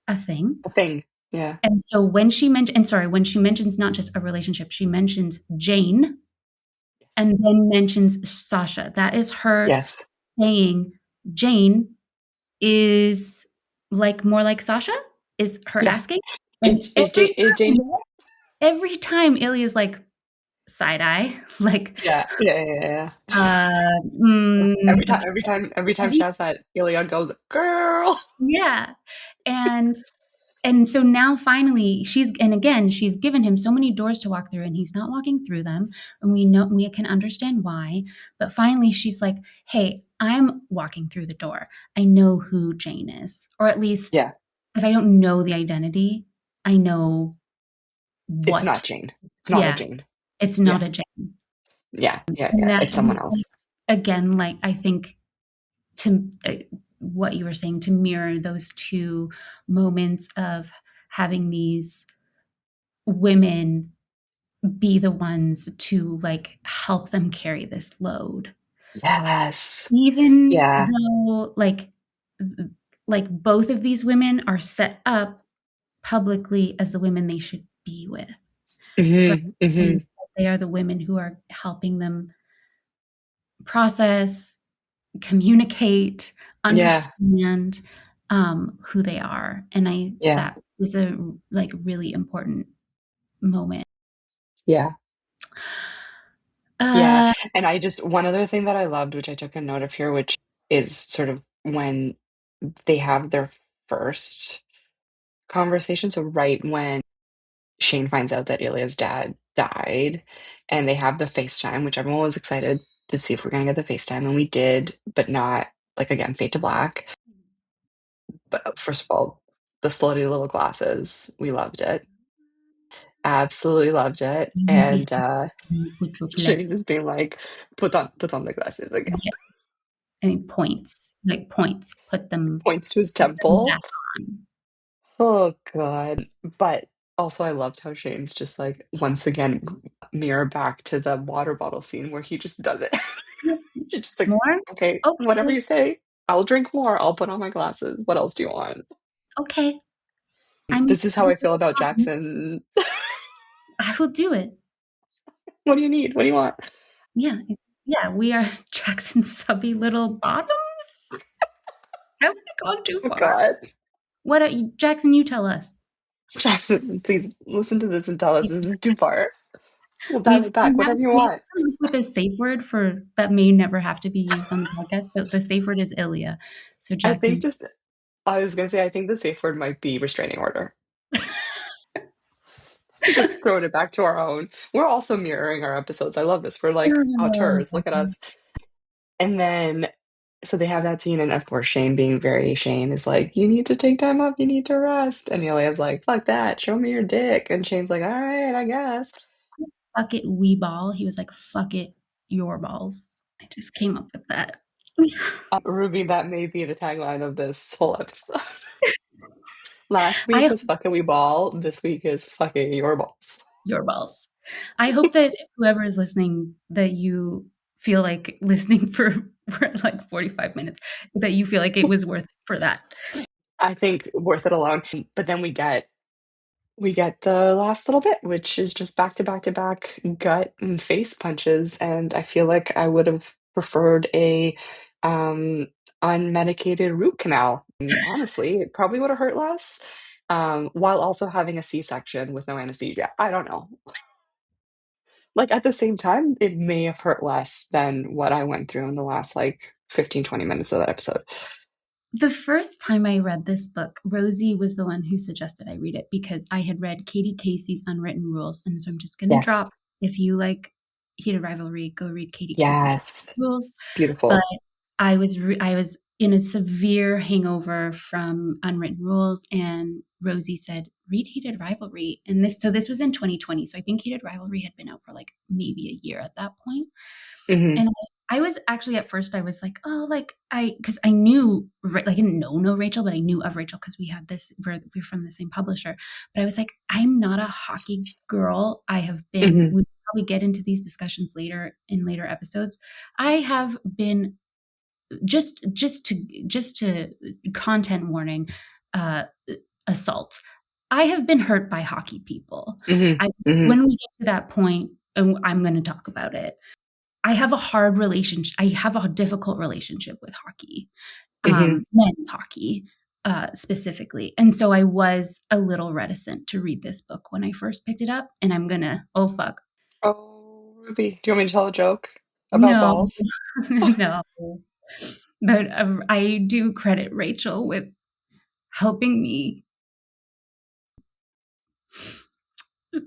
a thing. a thing. Yeah. And so when she mentions not just a relationship, she mentions Jane and then mentions Sasha. That is her Yes. saying Jane is more like Sasha, is her Yeah. asking. And Is Jane every time Ilya's like side eye, like, Yeah. Yeah, yeah, yeah, yeah. uh, Every time okay. every time she Every has that, Ileana goes, "Girl!" Yeah. And And so now finally she's given him so many doors to walk through and he's not walking through them. And we can understand why. But finally she's like, "Hey, I'm walking through the door. I know who Jane is. Or at least Yeah. if I don't know the identity, I know It's not what." Jane. It's not a Yeah, Jane. it's Yeah. not a Jane. Yeah. Yeah, And yeah. that It's someone was else. again, like I think to what you were saying, to mirror those two moments of having these women be the ones to help them carry this load. Yes. Even Yeah. though both of these women are set up publicly as the women they should be with. For Mhm. and Mhm. they are the women who are helping them process, communicate, Yeah. understand who they are. And Yeah. that is a really important moment. Yeah. Yeah. Uh, And I just one other thing that I loved, which I took a note of here, which is sort of when they have their first conversation, so right when Shane finds out that Ilya's dad died, and they have the FaceTime, which everyone was excited to see if we're gonna get the FaceTime, and we did, but not like, again, fade to black. But, first of all, the slutty little glasses, we loved it. Absolutely loved it, you be and, happy when you put your glass. Shane just being like, put on the glasses again." and he points, like points, Points to his put them temple. back on. Oh god. But also I loved how Shane's just, like, once again, mirror back to the water bottle scene where he just does it. Yeah. He's just like, More? "Okay, whatever Okay, you say, I'll drink more, I'll put on my glasses. What else do you want?" okay. I mean, This is how I feel about Jackson. I will do it. "What do you need? What do you want?" Yeah, yeah, we are Jackson's subby little bottoms. Have we gone too Oh far? god. What are you Jackson, you tell us. Jackson, please listen to this and tell us this is too far. We'll dial We've it back, whatever you we've want. come up with a safe word for that may never have to be used on the podcast, but the safe word is Ilya. So I think Jackson, this I was gonna say, I think the safe word might be restraining order. Just throwing it back to our own. We're also mirroring our episodes. I love this. We're like auteurs. Look at us. And then so they have that scene, and of course, Shane being very Shane is like, "You need to take time off. You need to rest." And Elia's like, "Fuck that. Show me your dick." And Shane's like, "All right, I guess." fuck it, we ball. He was like, fuck it, your balls. I just came up with that. Ruby, that may be the tagline of this whole episode. Last week I was "Fuck it, we ball." This week is "Fuck it, your balls." your balls. I hope that whoever is listening, that you feel like listening for like 45 minutes, that you feel like it was worth it for that. I think worth it alone. But then we get the last little bit, which is just back to back to back gut and face punches, and I feel like I would have preferred a, um, unmedicated root canal. Honestly, it probably would have hurt less, while also having a C-section with no anesthesia. I don't know. Like, at the same time, it may have hurt less than what I went through in the last, like, 15, 20 minutes of that episode. The first time I read this book, Rosie was the one who suggested I read it because I had read Katie Casey's Unwritten Rules. And so I'm just going to Yes. drop, if you like Heated Rivalry, go read Katie Casey's Yes. Rules. But Beautiful. I was in a severe hangover from Unwritten Rules, and Rosie said, "Read Heated Rivalry." And this was in 2020, so I think Heated Rivalry had been out for like maybe a year at that point. Mhm. And I was actually at first I was like, oh, like because I knew like I didn't know Rachel, but I knew of Rachel because we had this we're from the same publisher. But I was like, I'm not a hockey girl. I have been. Mhm. We probably get into these discussions later in later episodes. I have been just to content warning, uh, assault. I have been hurt by hockey people. Mhm. I Mhm. when we get to that point, and I'm going to talk about it. I have a hard relationship. I have a difficult relationship with hockey, Mhm. men's hockey specifically. And so I was a little reticent to read this book when I first picked it up. And I'm gonna, oh fuck, Oh, Ruby, do you want me to tell a joke about no, balls? no. But I do credit Rachel with helping me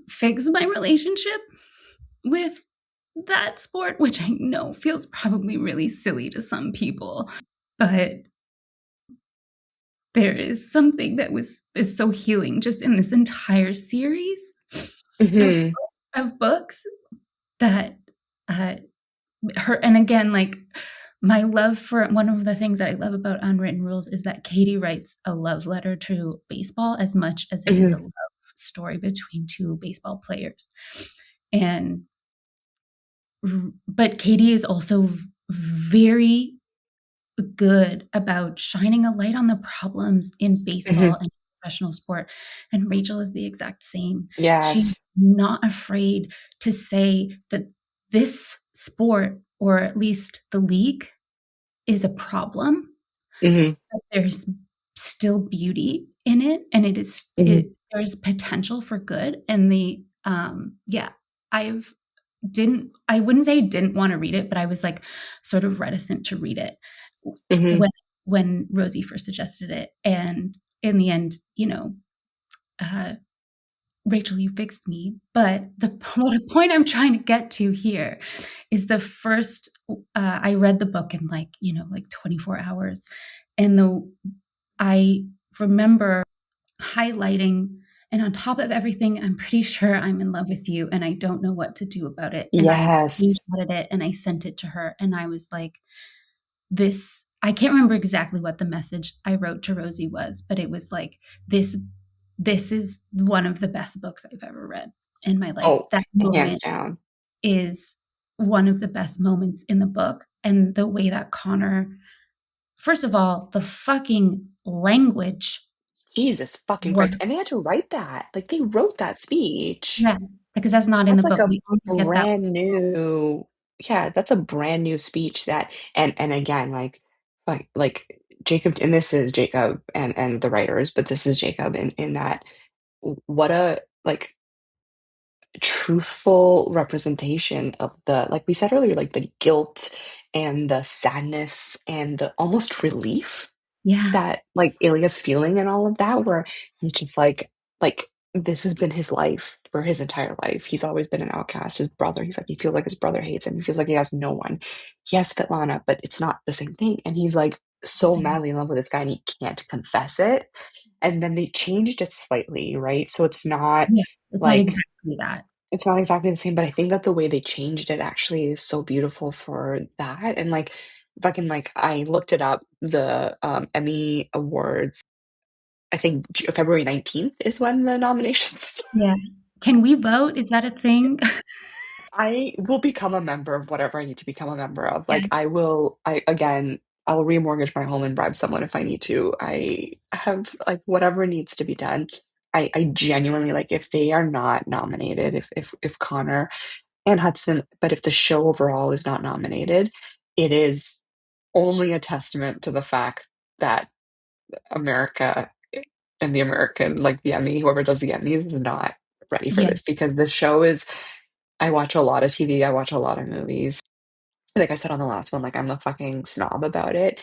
fix my relationship with that sport, which I know feels probably really silly to some people. But there is something that is so healing just in this entire series of Mhm. books that uh, her. And again, like my love for one of the things that I love about Unwritten Rules is that Katie writes a love letter to baseball as much as it is a Mhm. love story between two baseball players. And but Katie is also very good about shining a light on the problems in baseball Mhm. and professional sport. And Rachel is the exact same. She's Yes. not afraid to say that this sport, or at least the league, is a problem, Mhm. but there's still beauty in it, and Mhm. there's potential for good. And yeah, I've didn't I wouldn't say I didn't want to read it, but I was like sort of reticent to read it Mhm. when Rosie first suggested it. And in the end, uh, Rachel, you fixed me. But the point I'm trying to get to here is the first. I read the book in like 24 hours, and I remember highlighting. And on top of everything, I'm pretty sure I'm in love with you, and I don't know what to do about it. And I Yes. screenshotted it and I sent it to her, and I was like, this, I can't remember exactly what the message I wrote to Rosie was, but it was like, this this is one of the best books I've ever read in my life. Oh, That hands moment down. is one of the best moments in the book. And the way that Connor, first of all, the fucking language Jesus fucking was, Christ. And they had to write that. Like they wrote that speech. yeah, because that's not in the That's like book. a We only get that. brand new, yeah, that's a brand new speech that, and again, like Jacob, and this is Jacob and the writers, but this is Jacob in that what a like truthful representation of the, like we said earlier, like the guilt and the sadness and the almost relief Yeah, that, like, Ilya's feeling and all of that, where he's just like, this has been his life for his entire life. He's always been an outcast. His brother, he's like, he feels like his brother hates him. He feels like he has no one. He has Svetlana, but it's not the same thing. And he's like so same. madly in love with this guy and he can't confess it. And then they changed it slightly, right? So it's not Yeah, it's not like exactly that. it's not exactly the same, but I think that the way they changed it actually is so beautiful for that. And like fucking like I looked it up, the Emmy Awards, I think February 19th is when the nominations start. Yeah. Can we vote? Is that a thing? I will become a member of whatever I need to become a member of. Yeah. Like I again, I'll remortgage my home and bribe someone if I need to. I have like whatever needs to be done. I genuinely like if they are not nominated, if Connor and Hudson, but if the show overall is not nominated, it is only a testament to the fact that America and the American, like the Emmy, whoever does the Emmys is not ready for Yeah. this because the show is, I watch a lot of TV, I watch a lot of movies. Like I said on the last one, like I'm a fucking snob about it.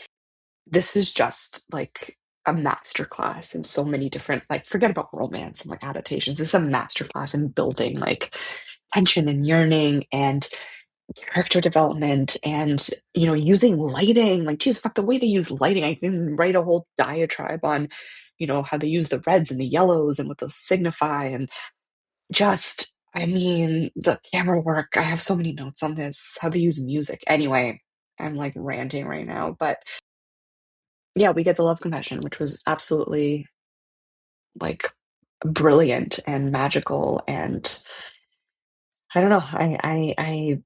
This is just like a masterclass in so many different, like forget about romance and like adaptations. This is a masterclass in building like tension and yearning and character development and, using lighting, like, geez, fuck, the way they use lighting, I can write a whole diatribe on, how they use the reds and the yellows and what those signify and just, I mean, the camera work, I have so many notes on this, how they use music. Anyway, I'm, like, ranting right now, but yeah, we get the love confession, which was absolutely, like, brilliant and magical, and I don't know, I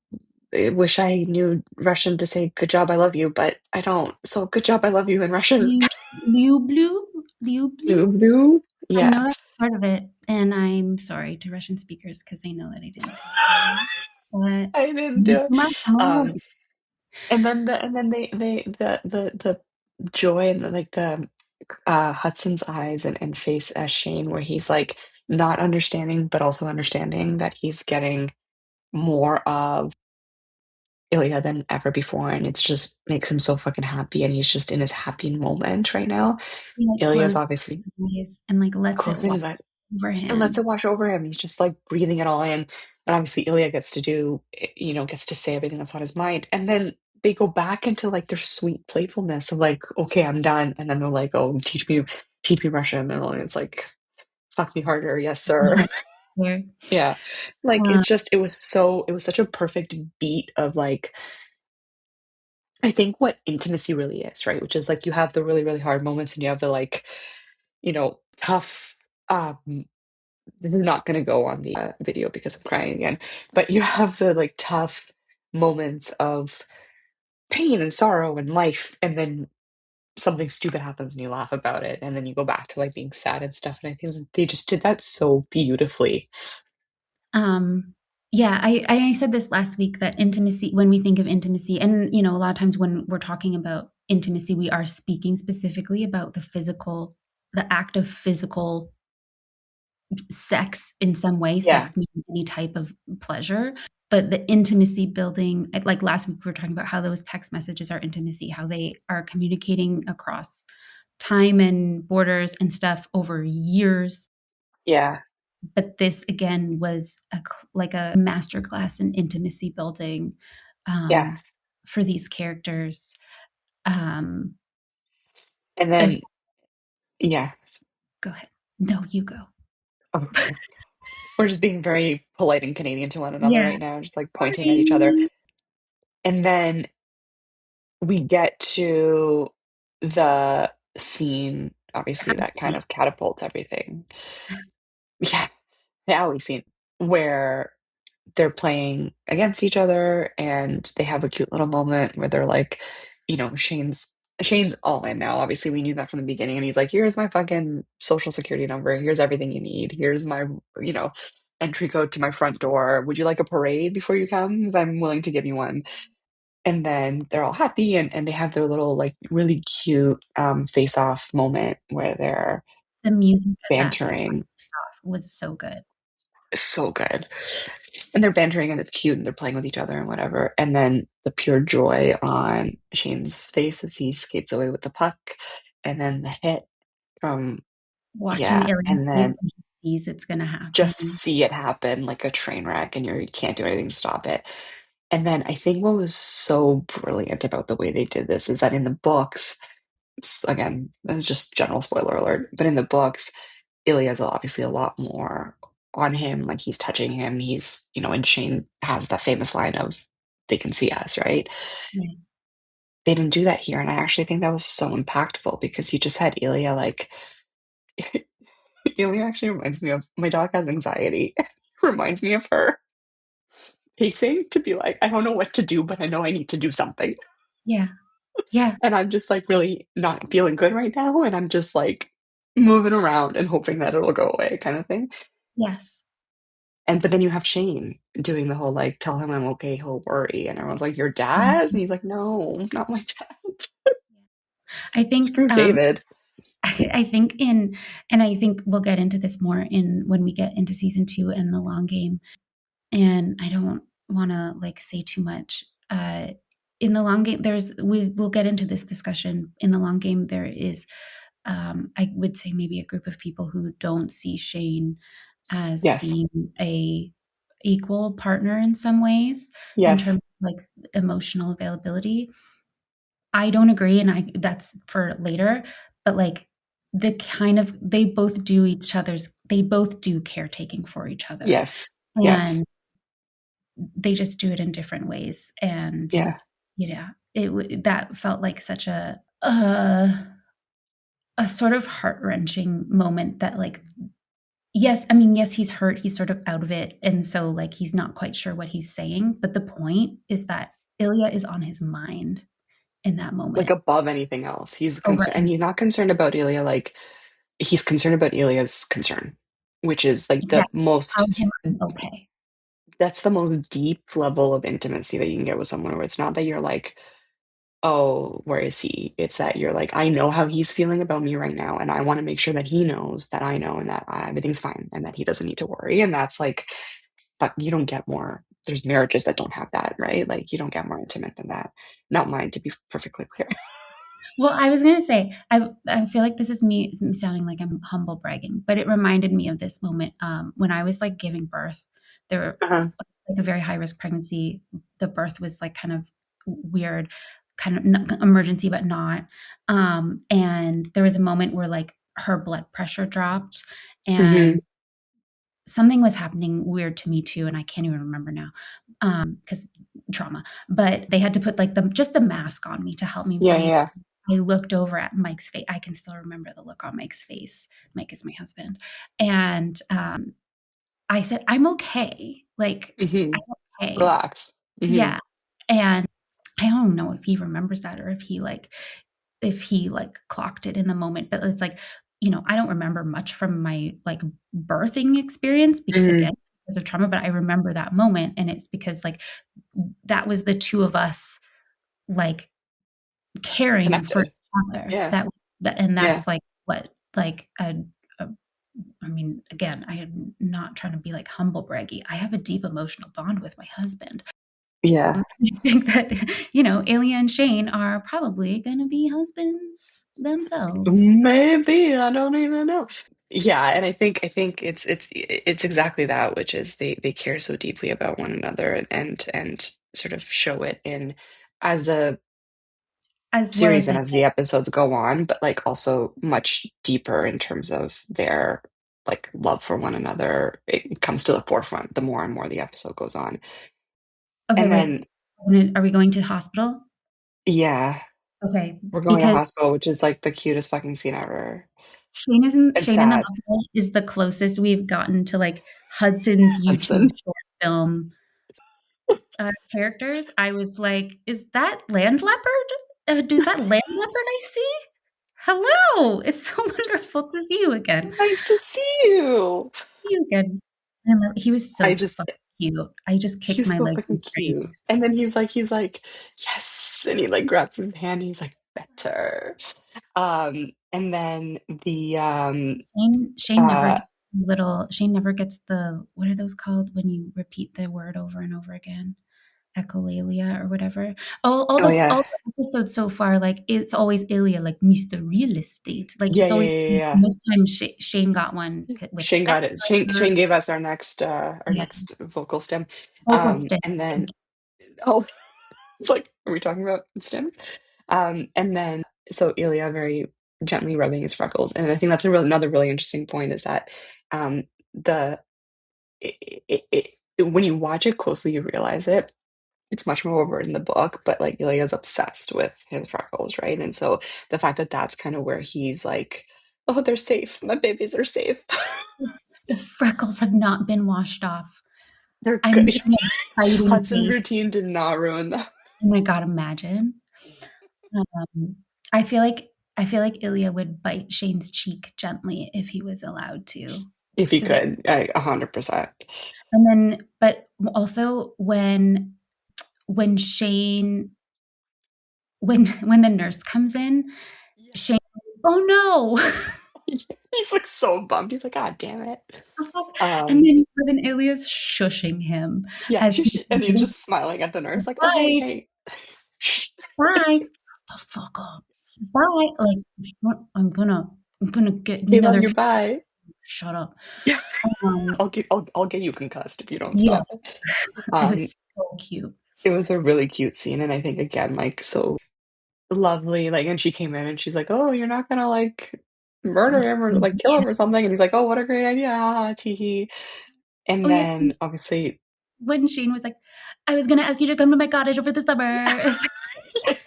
wish I knew Russian to say "good job, I love you," but I don't. So "good job, I love you" in Russian. Liu Liublu? Liublu? Blue. I Yeah. know that's part of it, and I'm sorry to Russian speakers because I know that I didn't do it very well. But I didn't do it. Nituma Um, Samoyed. and then they the joy and like Hudson's eyes and face as Shane, where he's like not understanding, but also understanding that he's getting more of Ilya than ever before, and it's just makes him so fucking happy, and he's just in his happy moment right now. He, like, Ilya's closes obviously his eyes and, like, lets it closing wash his eyes over and lets it him. wash over him. He's just like breathing it all in. And obviously Ilya gets to do, gets to say everything that's on his mind. And then they go back into like their sweet playfulness of like, okay, I'm done. And then they're like, oh, teach me Russian. And it's like, fuck me harder. Yes, sir. Yeah. There. Yeah. Like Uh, it was such a perfect beat of like, I think what intimacy really is, right? Which is like you have the really, really hard moments and you have the like, tough, this is not gonna go on the, video because I'm crying again, but you have the, like, tough moments of pain and sorrow and life, and then something stupid happens and you laugh about it, and then you go back to, like, being sad and stuff, and I think that they just did that so beautifully. Um, yeah, I said this last week that intimacy, when we think of intimacy, and a lot of times when we're talking about intimacy, we are speaking specifically about the act of physical sex in some way, Yeah, sex meaning any type of pleasure. But the intimacy building, like last week, we were talking about how those text messages are intimacy, how they are communicating across time and borders and stuff over years. yeah, But this again was like a masterclass in intimacy building, yeah, um, for these characters. Um, and uh, then yeah, Go ahead. No, you go. okay. We're just being very polite and Canadian to one another Yeah. right now, just, like, pointing at each other, Sorry. and then we get to the scene, obviously, that kind of catapults everything. Yeah, the alley scene where they're playing against each other and they have a cute little moment where they're like, Shane's all in now. Obviously, we knew that from the beginning. And he's like, here's my fucking social security number. Here's everything you need. Here's my, you know, entry code to my front door. Would you like a parade before you come? Because I'm willing to give you one. And then they're all happy and they have their little like really cute face off moment where they're The music at that bantering. was so good. So good. And they're bantering and it's cute and they're playing with each other and whatever. And then the pure joy on Shane's face as he skates away with the puck. And then the hit from, Watching yeah. Ilian's And face then when he sees it's gonna just happen. see it happen like a train wreck and you can't do anything to stop it. And then I think what was so brilliant about the way they did this is that in the books, again, this is just general spoiler alert, but in the books, Ilya's obviously a lot more on him, like he's touching him. He's, and Shane has that famous line of, they can see us, right? Yeah. They didn't do that here. And I actually think that was so impactful because you just had Ilya like, Ilya actually reminds me of my dog has anxiety. Reminds me of her pacing to be like, I don't know what to do, but I know I need to do something. Yeah. Yeah. And I'm just like really not feeling good right now. And I'm just like moving around and hoping that it'll go away kind of thing. Yes. And but then you have Shane doing the whole like, tell him I'm okay, he'll worry. And everyone's like, your dad? And Mhm. he's like, no, not my dad. I think, Screw David. I think in and I think we'll get into this more in when we get into season 2 and the long game, and I don't wanna, like, say too much. In the long game, we will get into this discussion. In the long game, there is, I would say maybe a group of people who don't see Shane as Yes. being a equal partner in some ways, in Yes. terms of, like, emotional availability. I don't agree, and I that's for later, but, like, they both do caretaking for each other, Yes. Yes. and they just do it in different ways, and, Yeah. that felt like such a sort of heart-wrenching moment that, like, yes, I mean, yes, he's hurt, he's sort of out of it, and so, like, he's not quite sure what he's saying, but the point is that Ilya is on his mind in that Like moment above anything else. He's over concerned and and he's not concerned about Ilya like he's concerned about Ilya's concern, which is like the exactly. Tell most him I'm okay. that's the most deep level of intimacy that you can get with someone where it's not that you're like, "Oh, where is he?" It's that you're like, "I know how he's feeling about me right now, and I wanna make sure that he knows that I know and that everything's fine and that he doesn't need to worry," and that's like but you don't get more there's marriages that don't have that, right? Like, you don't get more intimate than that. Not mine, to be perfectly clear. Well, I was gonna say, I feel like this is me sounding like I'm humble bragging, but it reminded me of this moment, when I was, like, giving birth. There were, Uh-huh. like, a very high-risk pregnancy. The birth was, like, kind of weird, kind of n emergency, but not, and there was a moment where, like, her blood pressure dropped, and Mhm. something was happening weird to me too, and I can't even remember now, because trauma. But they had to put like the mask on me to help me Yeah, breathe. yeah. I looked over at Mike's face. I can still remember the look on Mike's face. Mike is my husband, and I said, "I'm okay. Like I'm Mhm. okay." Relax. Mhm. Yeah, and I don't know if he remembers that or if he, like, clocked it in the moment, but it's like, I don't remember much from my, like, birthing experience Mhm. again, because of trauma, but I remember that moment, and it's because, like, that was the 2 of us, like, caring for Connected. each other. Yeah. And Yeah. that's, like, what, like, a I mean, again, I am not trying to be, like, humble braggy. I have a deep emotional bond with my husband. Yeah. I think that, Ilya and Shane are probably gonna be husbands themselves. Maybe, I don't even know. Yeah, and I think it's exactly that, which is they care so deeply about one another and sort of show it in as the As well series as and they as the episodes go on, but, like, also much deeper in terms of their, like, love for one another. It comes to the forefront the more and more the episode goes on. okay, And wait. then Are we going to hospital? Yeah, Okay, we're going to because hospital, which is like the cutest fucking scene ever. And Shane in the sad. Hospital is the closest we've gotten to, like, Hudson's YouTube Hudson. short film, characters. I was like, "Is that land leopard? Is that land leopard I see? Hello, it's so wonderful to see you again. So nice to see you. See you again." And he was so I just fucking cute. I just He kicked was my so legs fucking and cute. screamed. And then he's like, yes. And he like grabs his hand. And he's like, better. And then uh Shane never gets the, what are those called when you repeat the word over and over again? Echolalia or whatever. oh yeah. All the episodes so far, like, it's always Ilya, like, Mr. Real Estate. Like, Yeah, it's yeah, always yeah, him. yeah. And this time Shane got one with Shane got it. Becker. Shane gave us our Yeah, next vocal stem. vocal stick. And then Thank oh, it's like, are we talking about stems? And then so Ilya very gently rubbing his freckles. And I think that's another really interesting point is that the when you watch it closely, you realize it. It's much more overt in the book, but, like, Ilya's obsessed with his freckles, right? And so the fact that that's kinda where he's like, "Oh, they're safe. My babies are safe. you. The freckles have not been washed off. They're I'm good." making a biting Hudson's face. routine did not ruin them. Oh my god, imagine. Um, I feel like I feel like Ilya would bite Shane's cheek gently if he was allowed to, If he just to get. could, I 100%. And then, but also when Shane when the nurse comes in, Yeah. Shane, "Oh, no." He's, like, so bummed. He's like, "God damn it." The fuck? Um, But then Ilya's shushing him yeah, as he's and he's getting, just smiling at the nurse like, "Oh, hey, "Bye, hey." Shh. bye. The fuck up. Bye." Like, I'm gonna get "Hey, love another. you, bye." Shut up. Yeah. Um, I'll get you concussed if you don't yeah, stop. it Um, was so cute. it was a really cute scene, and I think, again, like, so lovely, like, and she came in and she's like, "Oh, you're not gonna, like, murder him or, like, kill Yeah. him or something," and he's like, "Oh, what a great idea, ha ha, tee hee." And Oh, yeah, then, obviously when Shane was like, "I was gonna ask you to come to my cottage over the summer." It's like,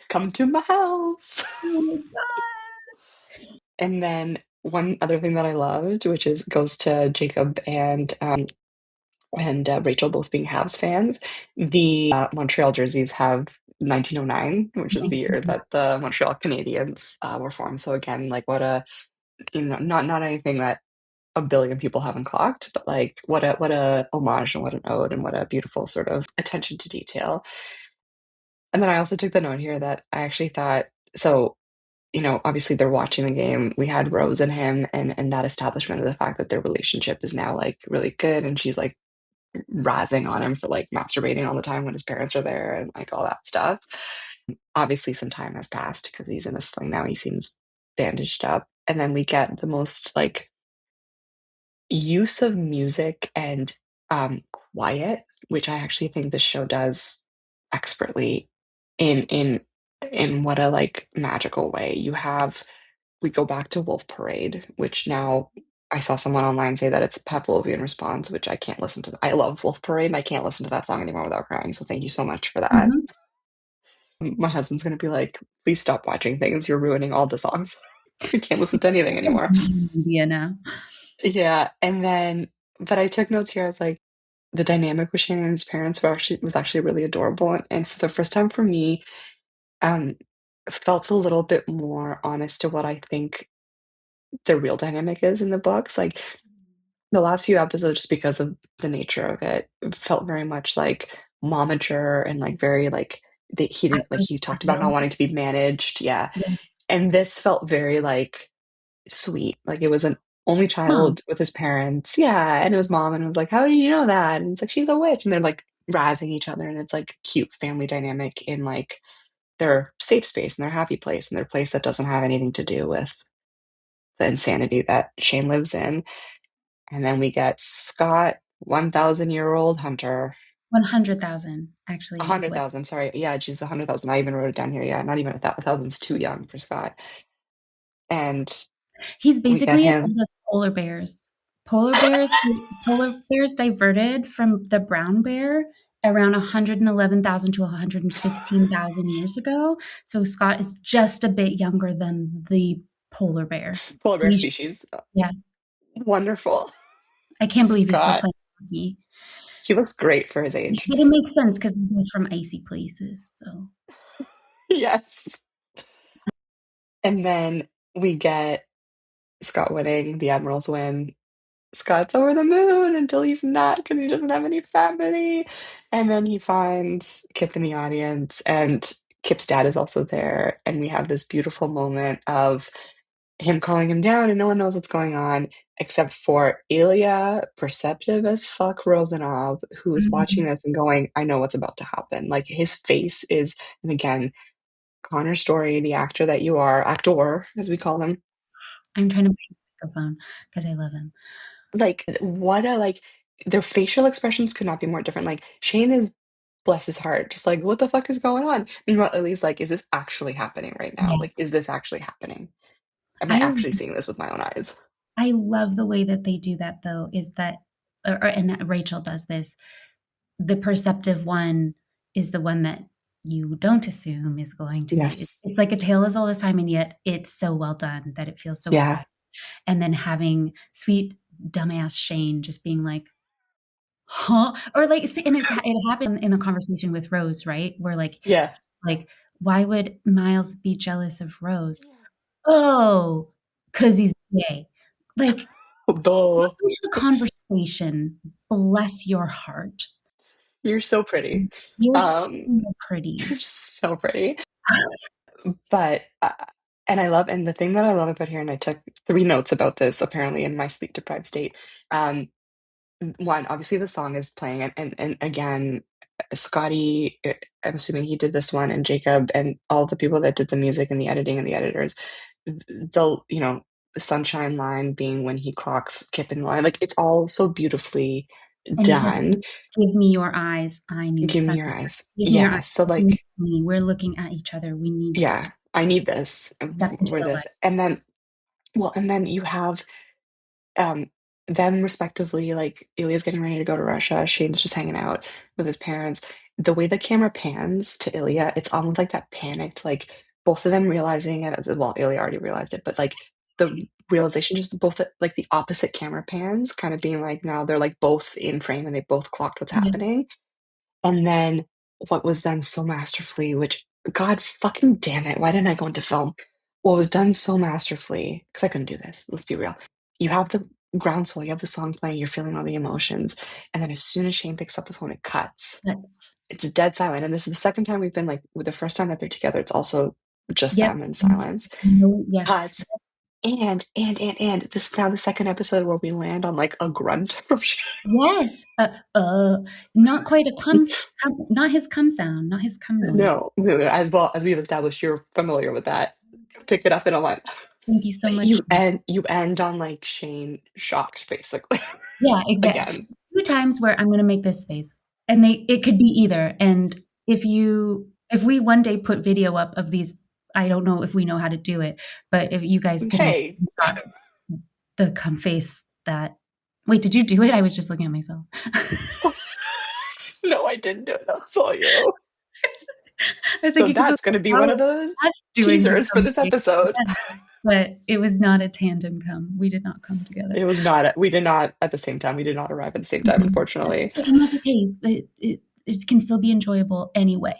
"Come to my house." "Oh my god." And then one other thing that I loved, which is goes to Jacob and Rachel both being Habs fans, the, Montreal jerseys have 1909, which is the year that the Montreal Canadiens, were formed, so again, like, what a not anything that a billion people haven't clocked, but, like, what a homage and what an ode and what a beautiful sort of attention to detail. And then I also took the note here that I actually thought so, obviously they're watching the game. We had Rose and him and that establishment of the fact that their relationship is now, like, really good, and she's, like, razzing on him for, like, masturbating all the time when his parents are there and, like, all that stuff. Obviously, some time has passed because he's in a sling now, he seems bandaged up, and then we get the most, like, use of music and, quiet, which I actually think this show does expertly in in in what a, like, magical way. We go back to Wolf Parade, which now I saw someone online say that it's a Pavlovian response, which I can't listen to. I love Wolf Parade, and I can't listen to that song anymore without crying, so thank you so much for that. Mhm. My husband's gonna be like, "Please stop watching things, you're ruining all the songs." I can't listen to anything anymore. Media now. Yeah, and then but I took notes here, I was like, the dynamic with Shannon and his parents was actually really adorable, and for the first time for me, um, felt a little bit more honest to what I think the real dynamic is in the books, like, the last few episodes, just because of the nature of it, felt very much like momager and, like, very, like, that he didn't like, he talked about not Adversarial. wanting to be managed, yeah, Yeah. and this felt very, like, sweet, like, it was an only Mom, child with his parents yeah, and it was mom, and it was like, "How do you know that?" And it's like, "She's a witch," and they're, like, razzing each other, and it's, like, cute family dynamic in, like, their safe space and their happy place and their place that doesn't have anything to do with the insanity that Shane lives in. And then we get Scott, 1,000-year-old hunter. 100,000 actually is what 100,000, sorry. Yeah, she's 100,000. I even wrote it down here. Yeah, not even 1,000's too young for Scott. And he's we get basically as him old as polar bears. Polar bears diverted from the brown bear, around 111,000 to 116,000 years ago. So Scott is just a bit younger than the polar bear Polar bear species. species. Yeah, Wonderful. I can't believe he's still Scott. playing hockey. He looks great for his age. But it makes sense because he was from icy places. So Yes. And then we get Scott winning, the Admirals win. Scott's over the moon until he's not because he doesn't have any family. And then he finds Kip in the audience, and Kip's dad is also there. And we have this beautiful moment of him calling him down, and no one knows what's going on except for Ilya, perceptive as fuck Rozanov, who is watching mm, this and going, I know what's about to happen. Like his face is, and again, Connor Story, the actor that you are, actor, as we call him, I'm trying to bite the microphone because I love him. like, what a like, their facial expressions could not be more different. Like, Shane is, bless his heart, just like, "What the fuck is going on?" Meanwhile, Lily's like, "Is this actually happening right now? Yeah, Like, is this actually happening? Am I I actually seeing this with my own eyes?" I love the way that they do that though. Is that and that Rachel does this. The perceptive one is the one that you don't assume is going to be. Yes. It's like a tale as old as time, and yet it's so well done that it feels so fresh. Yeah. And then having sweet dumbass Shane just being like, "Huh?" Or like, see, and it happened in the conversation with Rose, right? Where Yeah. like, why would Miles be jealous of Rose? Oh, because he's gay. Like, Duh. welcome to the conversation. Bless your heart. You're so pretty. You're so Um, you're pretty. so pretty. But, and I love, and the thing that I love about here, and I took 3 notes about this apparently in my sleep-deprived state. Um, 1, obviously the song is playing, and again, Scotty, I'm assuming he did this one, and Jacob, and all the people that did the music and the editing and the editors, the sunshine line being when he clocks Kip in line, like, it's all so beautifully And he says, done. "Give me your eyes. I need Give me sunlight. your eyes. Give me your eyes. Yeah, so, You need like, me. We're looking at each other. We need to yeah, I need this, step into we're the this, light." and then, well, and then you have, um, them respectively, like, Ilya's getting ready to go to Russia, Shane's just hanging out with his parents. The way the camera pans to Ilya, it's almost like that panicked, like, both of them realizing it, well, Ilya already realized it, but, like, the realization just both at, like, the opposite camera pans, kind of being like, now they're, like, both in frame and they both clocked what's Yeah, happening. And then what was done so masterfully, which God fucking damn it, why didn't I go into film? What was done so masterfully, because I couldn't do this, let's be real. You have the groundswell, you have the song playing, you're feeling all the emotions, and then as soon as Shane picks up the phone, it cuts. that's It's dead silent, and this is the second time we've been like, with the first time that they're together, it's also just yep. them in silence. No, yes. Cuts, and this is now the second episode where we land on like a grunt from Shane. Yes. Not quite a not his cum sound, not his cum noise. No, no, as well as we've established, you're familiar with that. Pick it up in a line. Thank you so But much. you end on, like, Shane shocked, basically. Yeah, exactly. Again. 2 times where I'm gonna make this face, and it could be either, and if we one day put video up of these, I don't know if we know how to do it, but if you guys can Hey. screenshot the cum face that wait, did you do it? I was just looking at myself. No, I didn't do it, that was all you. I was like, So you could put that's gonna be one of without the us doing the teasers for cum this face episode. together, but it was not a tandem cum. We did not come together. It was not we did not at the same time, we did not arrive at the same time, Mhm. unfortunately. And that's okay. It can still be enjoyable anyway.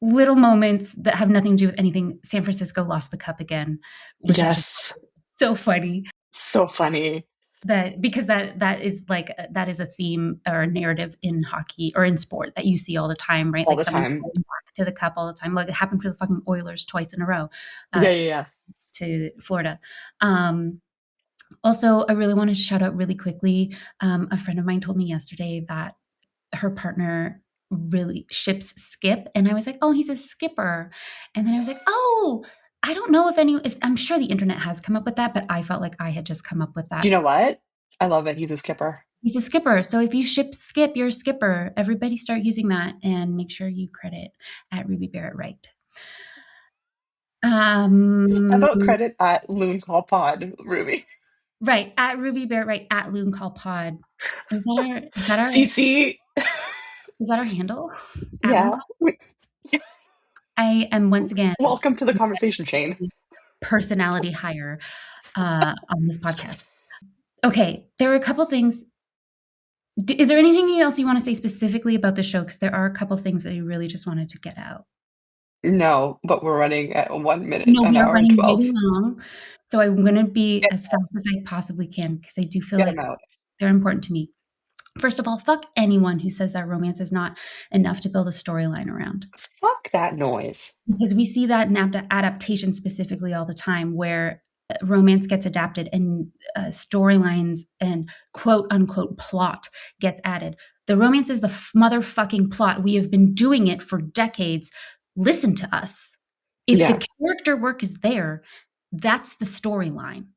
Little moments that have nothing to do with anything. San Francisco lost the cup again, which I just Yes. so funny So funny. that because that is like that is a theme or a narrative in hockey or in sport that you see all the time, right? All Like the someone time. going back to the cup all the time. Like it happened for the fucking Oilers twice in a row uh, Yeah, yeah, yeah. to Florida. Um, Also, I really wanted to shout out really quickly. A friend of mine told me yesterday that her partner really ships Skip, and I was like, "Oh, he's a skipper." And then I was like, "Oh, I don't know if I'm sure the internet has come up with that, but I felt like I had just come up with Do that. you know what? I love it, he's a skipper. He's a skipper. So if you ship Skip, you're a skipper. Everybody start using that and make sure you credit at Ruby Barrett Wright." How Um, about credit at Loon Call Pod, Ruby? right, at Ruby Barrett Wright, at Loon Call Pod. Is that our CC Is that our handle? Yeah. Admin. I am once again Welcome to the conversation chain. personality hire on this podcast. Okay, there are a couple things. Is there anything else you want to say specifically about the show? Because there are a couple things that you really just wanted to get out. No, but we're running at 1 minute, No, an we are hour and running really 12. long, so I'm going to be Get as fast as I possibly can because I do feel get 'em like out. they're important to me. First of all, fuck anyone who says that romance is not enough to build a storyline around. Fuck that noise. Because we see that in adaptation specifically all the time where romance gets adapted and storylines and quote unquote plot gets added. The romance is the motherfucking plot. We have been doing it for decades. Listen to us. If the Yeah. character work is there, that's the storyline.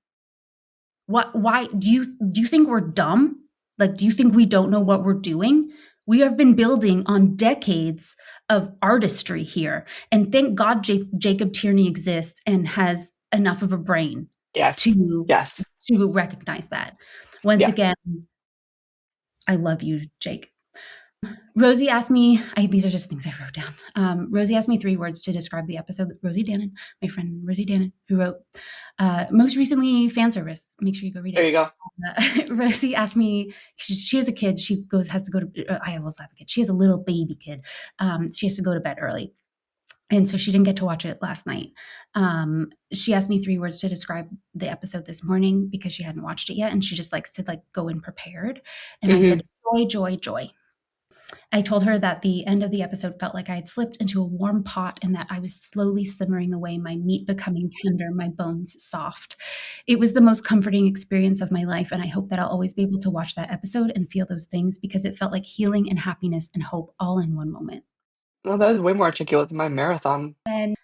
What why do you think we're dumb? Like, do you think we don't know what we're doing? We have been building on decades of artistry here. And thank God Jacob Tierney exists and has enough of a brain Yes. to Yes. to recognize that. Once Yeah. again, I love you, Jake. Rosie asked me, these are just things I wrote down. Rosie asked me 3 words to describe the episode. Rosie Dannon, my friend Rosie Dannon, who wrote, most recently, fan service. Make sure you go read There it. you go. Rosie asked me, she has a kid. Has to go to, I also have a kid. She has a little baby kid. She has to go to bed early. And so she didn't get to watch it last night. She asked me 3 words to describe the episode this morning because she hadn't watched it yet. And she just likes to like go in prepared. And I said, Mhm. joy, joy, joy. I told her that the end of the episode felt like I had slipped into a warm pot and that I was slowly simmering away, my meat becoming tender, my bones soft. It was the most comforting experience of my life, and I hope that I'll always be able to watch that episode and feel those things because it felt like healing and happiness and hope all in one moment. Well, that is way more articulate than my marathon. And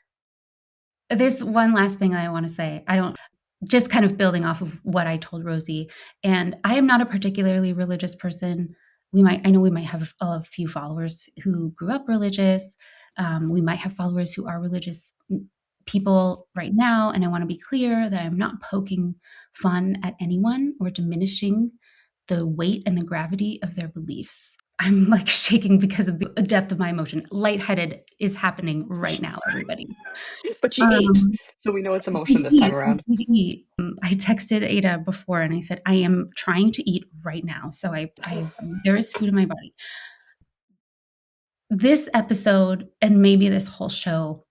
this one last thing I want to say, I don't just kind of building off of what I told Rosie, and I am not a particularly religious person. I know we might have a few followers who grew up religious. We might have followers who are religious people right now, and I want to be clear that I'm not poking fun at anyone or diminishing the weight and the gravity of their beliefs. I'm like shaking because of the depth of my emotion. Lightheaded is happening right now, everybody. But you ate, Um, so we know it's emotion this time I around. did eat. I texted Ada before and I said, I am trying to eat right now. So there is food in my body. This episode and maybe this whole show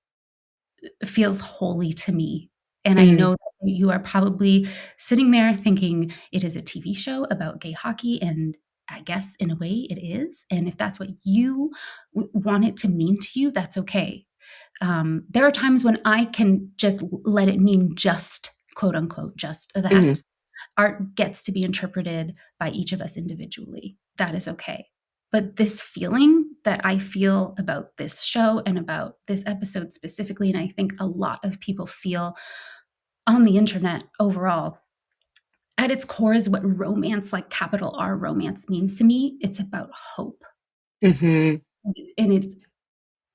feels holy to me. And I Mm. know that you are probably sitting there thinking it is a TV show about gay hockey. And I guess in a way it is. And if that's what you want it to mean to you, that's okay. There are times when I can just let it mean just, quote unquote, just Mhm. that. Art gets to be interpreted by each of us individually. That is okay. But this feeling that I feel about this show and about this episode specifically, and I think a lot of people feel on the internet overall, at its core is what romance, like capital R romance, means to me. It's about hope. Mhm. And it's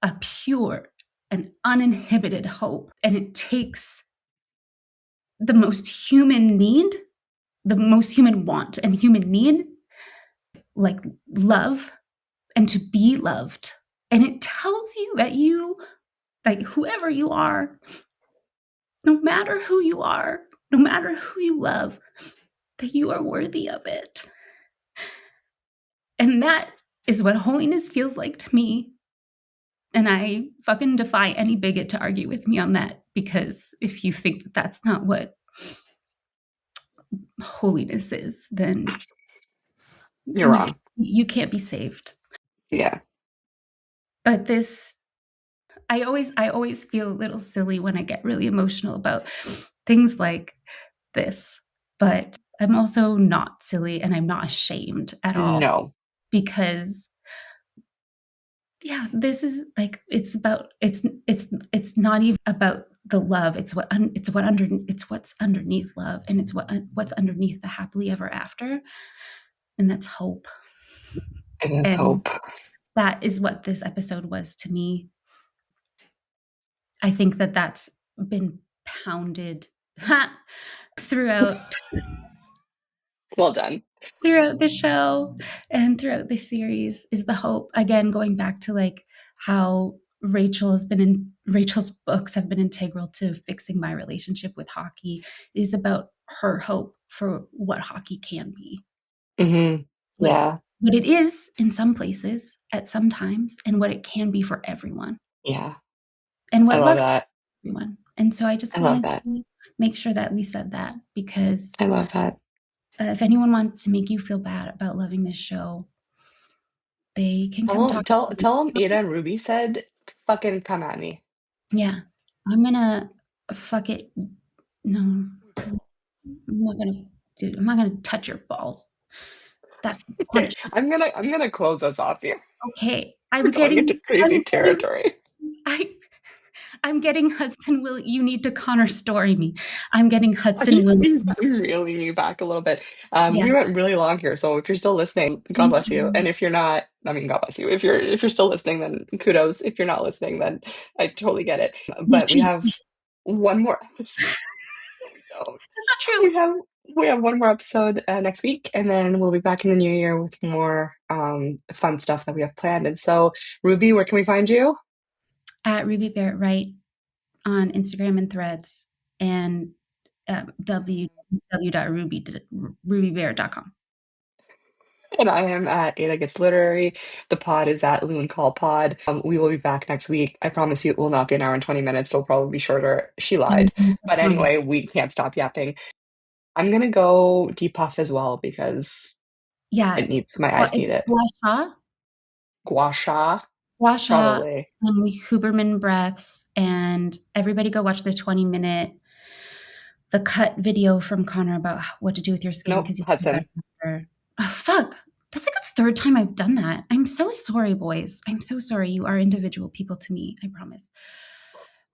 a pure and uninhibited hope. And it takes the most human need, the most human want and human need, like love and to be loved. And it tells you that you, like whoever you are, no matter who you are, no matter who you love, that you are worthy of it. And that is what holiness feels like to me. And I fucking defy any bigot to argue with me on that because if you think that that's not what holiness is, then You're wrong. you can't be saved. Yeah. But this I always feel a little silly when I get really emotional about things like this. But I'm also not silly and I'm not ashamed at all No. because yeah, this is like it's not even about the love. It's what's underneath love and it's what's underneath the happily ever after, and that's hope. It is And hope. that is what this episode was to me. I think that that's been pounded throughout Well done. throughout the show and throughout the series is the hope. Again, going back to like how Rachel's books have been integral to fixing my relationship with hockey, is about her hope for what hockey can be. What it Yeah. what it is in some places at some times, and what it can be for everyone, Yeah. and I what love love that. everyone. And so I I just love wanted that. to make sure that we said that because I love that. if anyone wants to make you feel bad about loving this show, they can come talk to Tell them me. Ada and Ruby said, fucking come at me. Yeah, I'm gonna fuck it. No, I'm not gonna touch your balls. That's Okay, punishment. I'm gonna close us off here. Okay, We're going into crazy I'm getting, territory. I, I'm getting Hudson Will. You need to Connor story me. I'm getting Hudson Will. I'm reeling you back a little bit. Yeah, We went really long here, so if you're still listening, God thank bless you. you. And if you're not, I mean, God bless you. If you're still listening, then kudos. If you're not listening, then I totally get it. But we have one more episode. No, we don't. That's not true. We have we have one more episode next week, and then we'll be back in the new year with more fun stuff that we have planned. And so, Ruby, where can we find you? At Ruby Barrett Wright on Instagram and Threads, and www.rubybarrett.com. And I am at Ada Gets Literary. The pod is at Loon Call Pod. We will be back next week. I promise you it will not be an hour and 20 minutes. It'll probably be shorter. She lied. But anyway, we can't stop yapping. I'm gonna go depuff as well because Yeah. my What eyes is need it. Gua Sha? Gua sha, Gua Sha probably. and Huberman breaths, and everybody go watch the 20-minute the cut video from Connor about what to do with your skin Nope, because you feel better Hudson. after. Oh, fuck. That's like the third time I've done that. I'm so sorry, boys. I'm so sorry. You are individual people to me. I promise.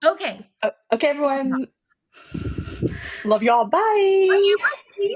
Okay. Okay, Sign everyone. off. Love y'all. Love Bye. you. Bye.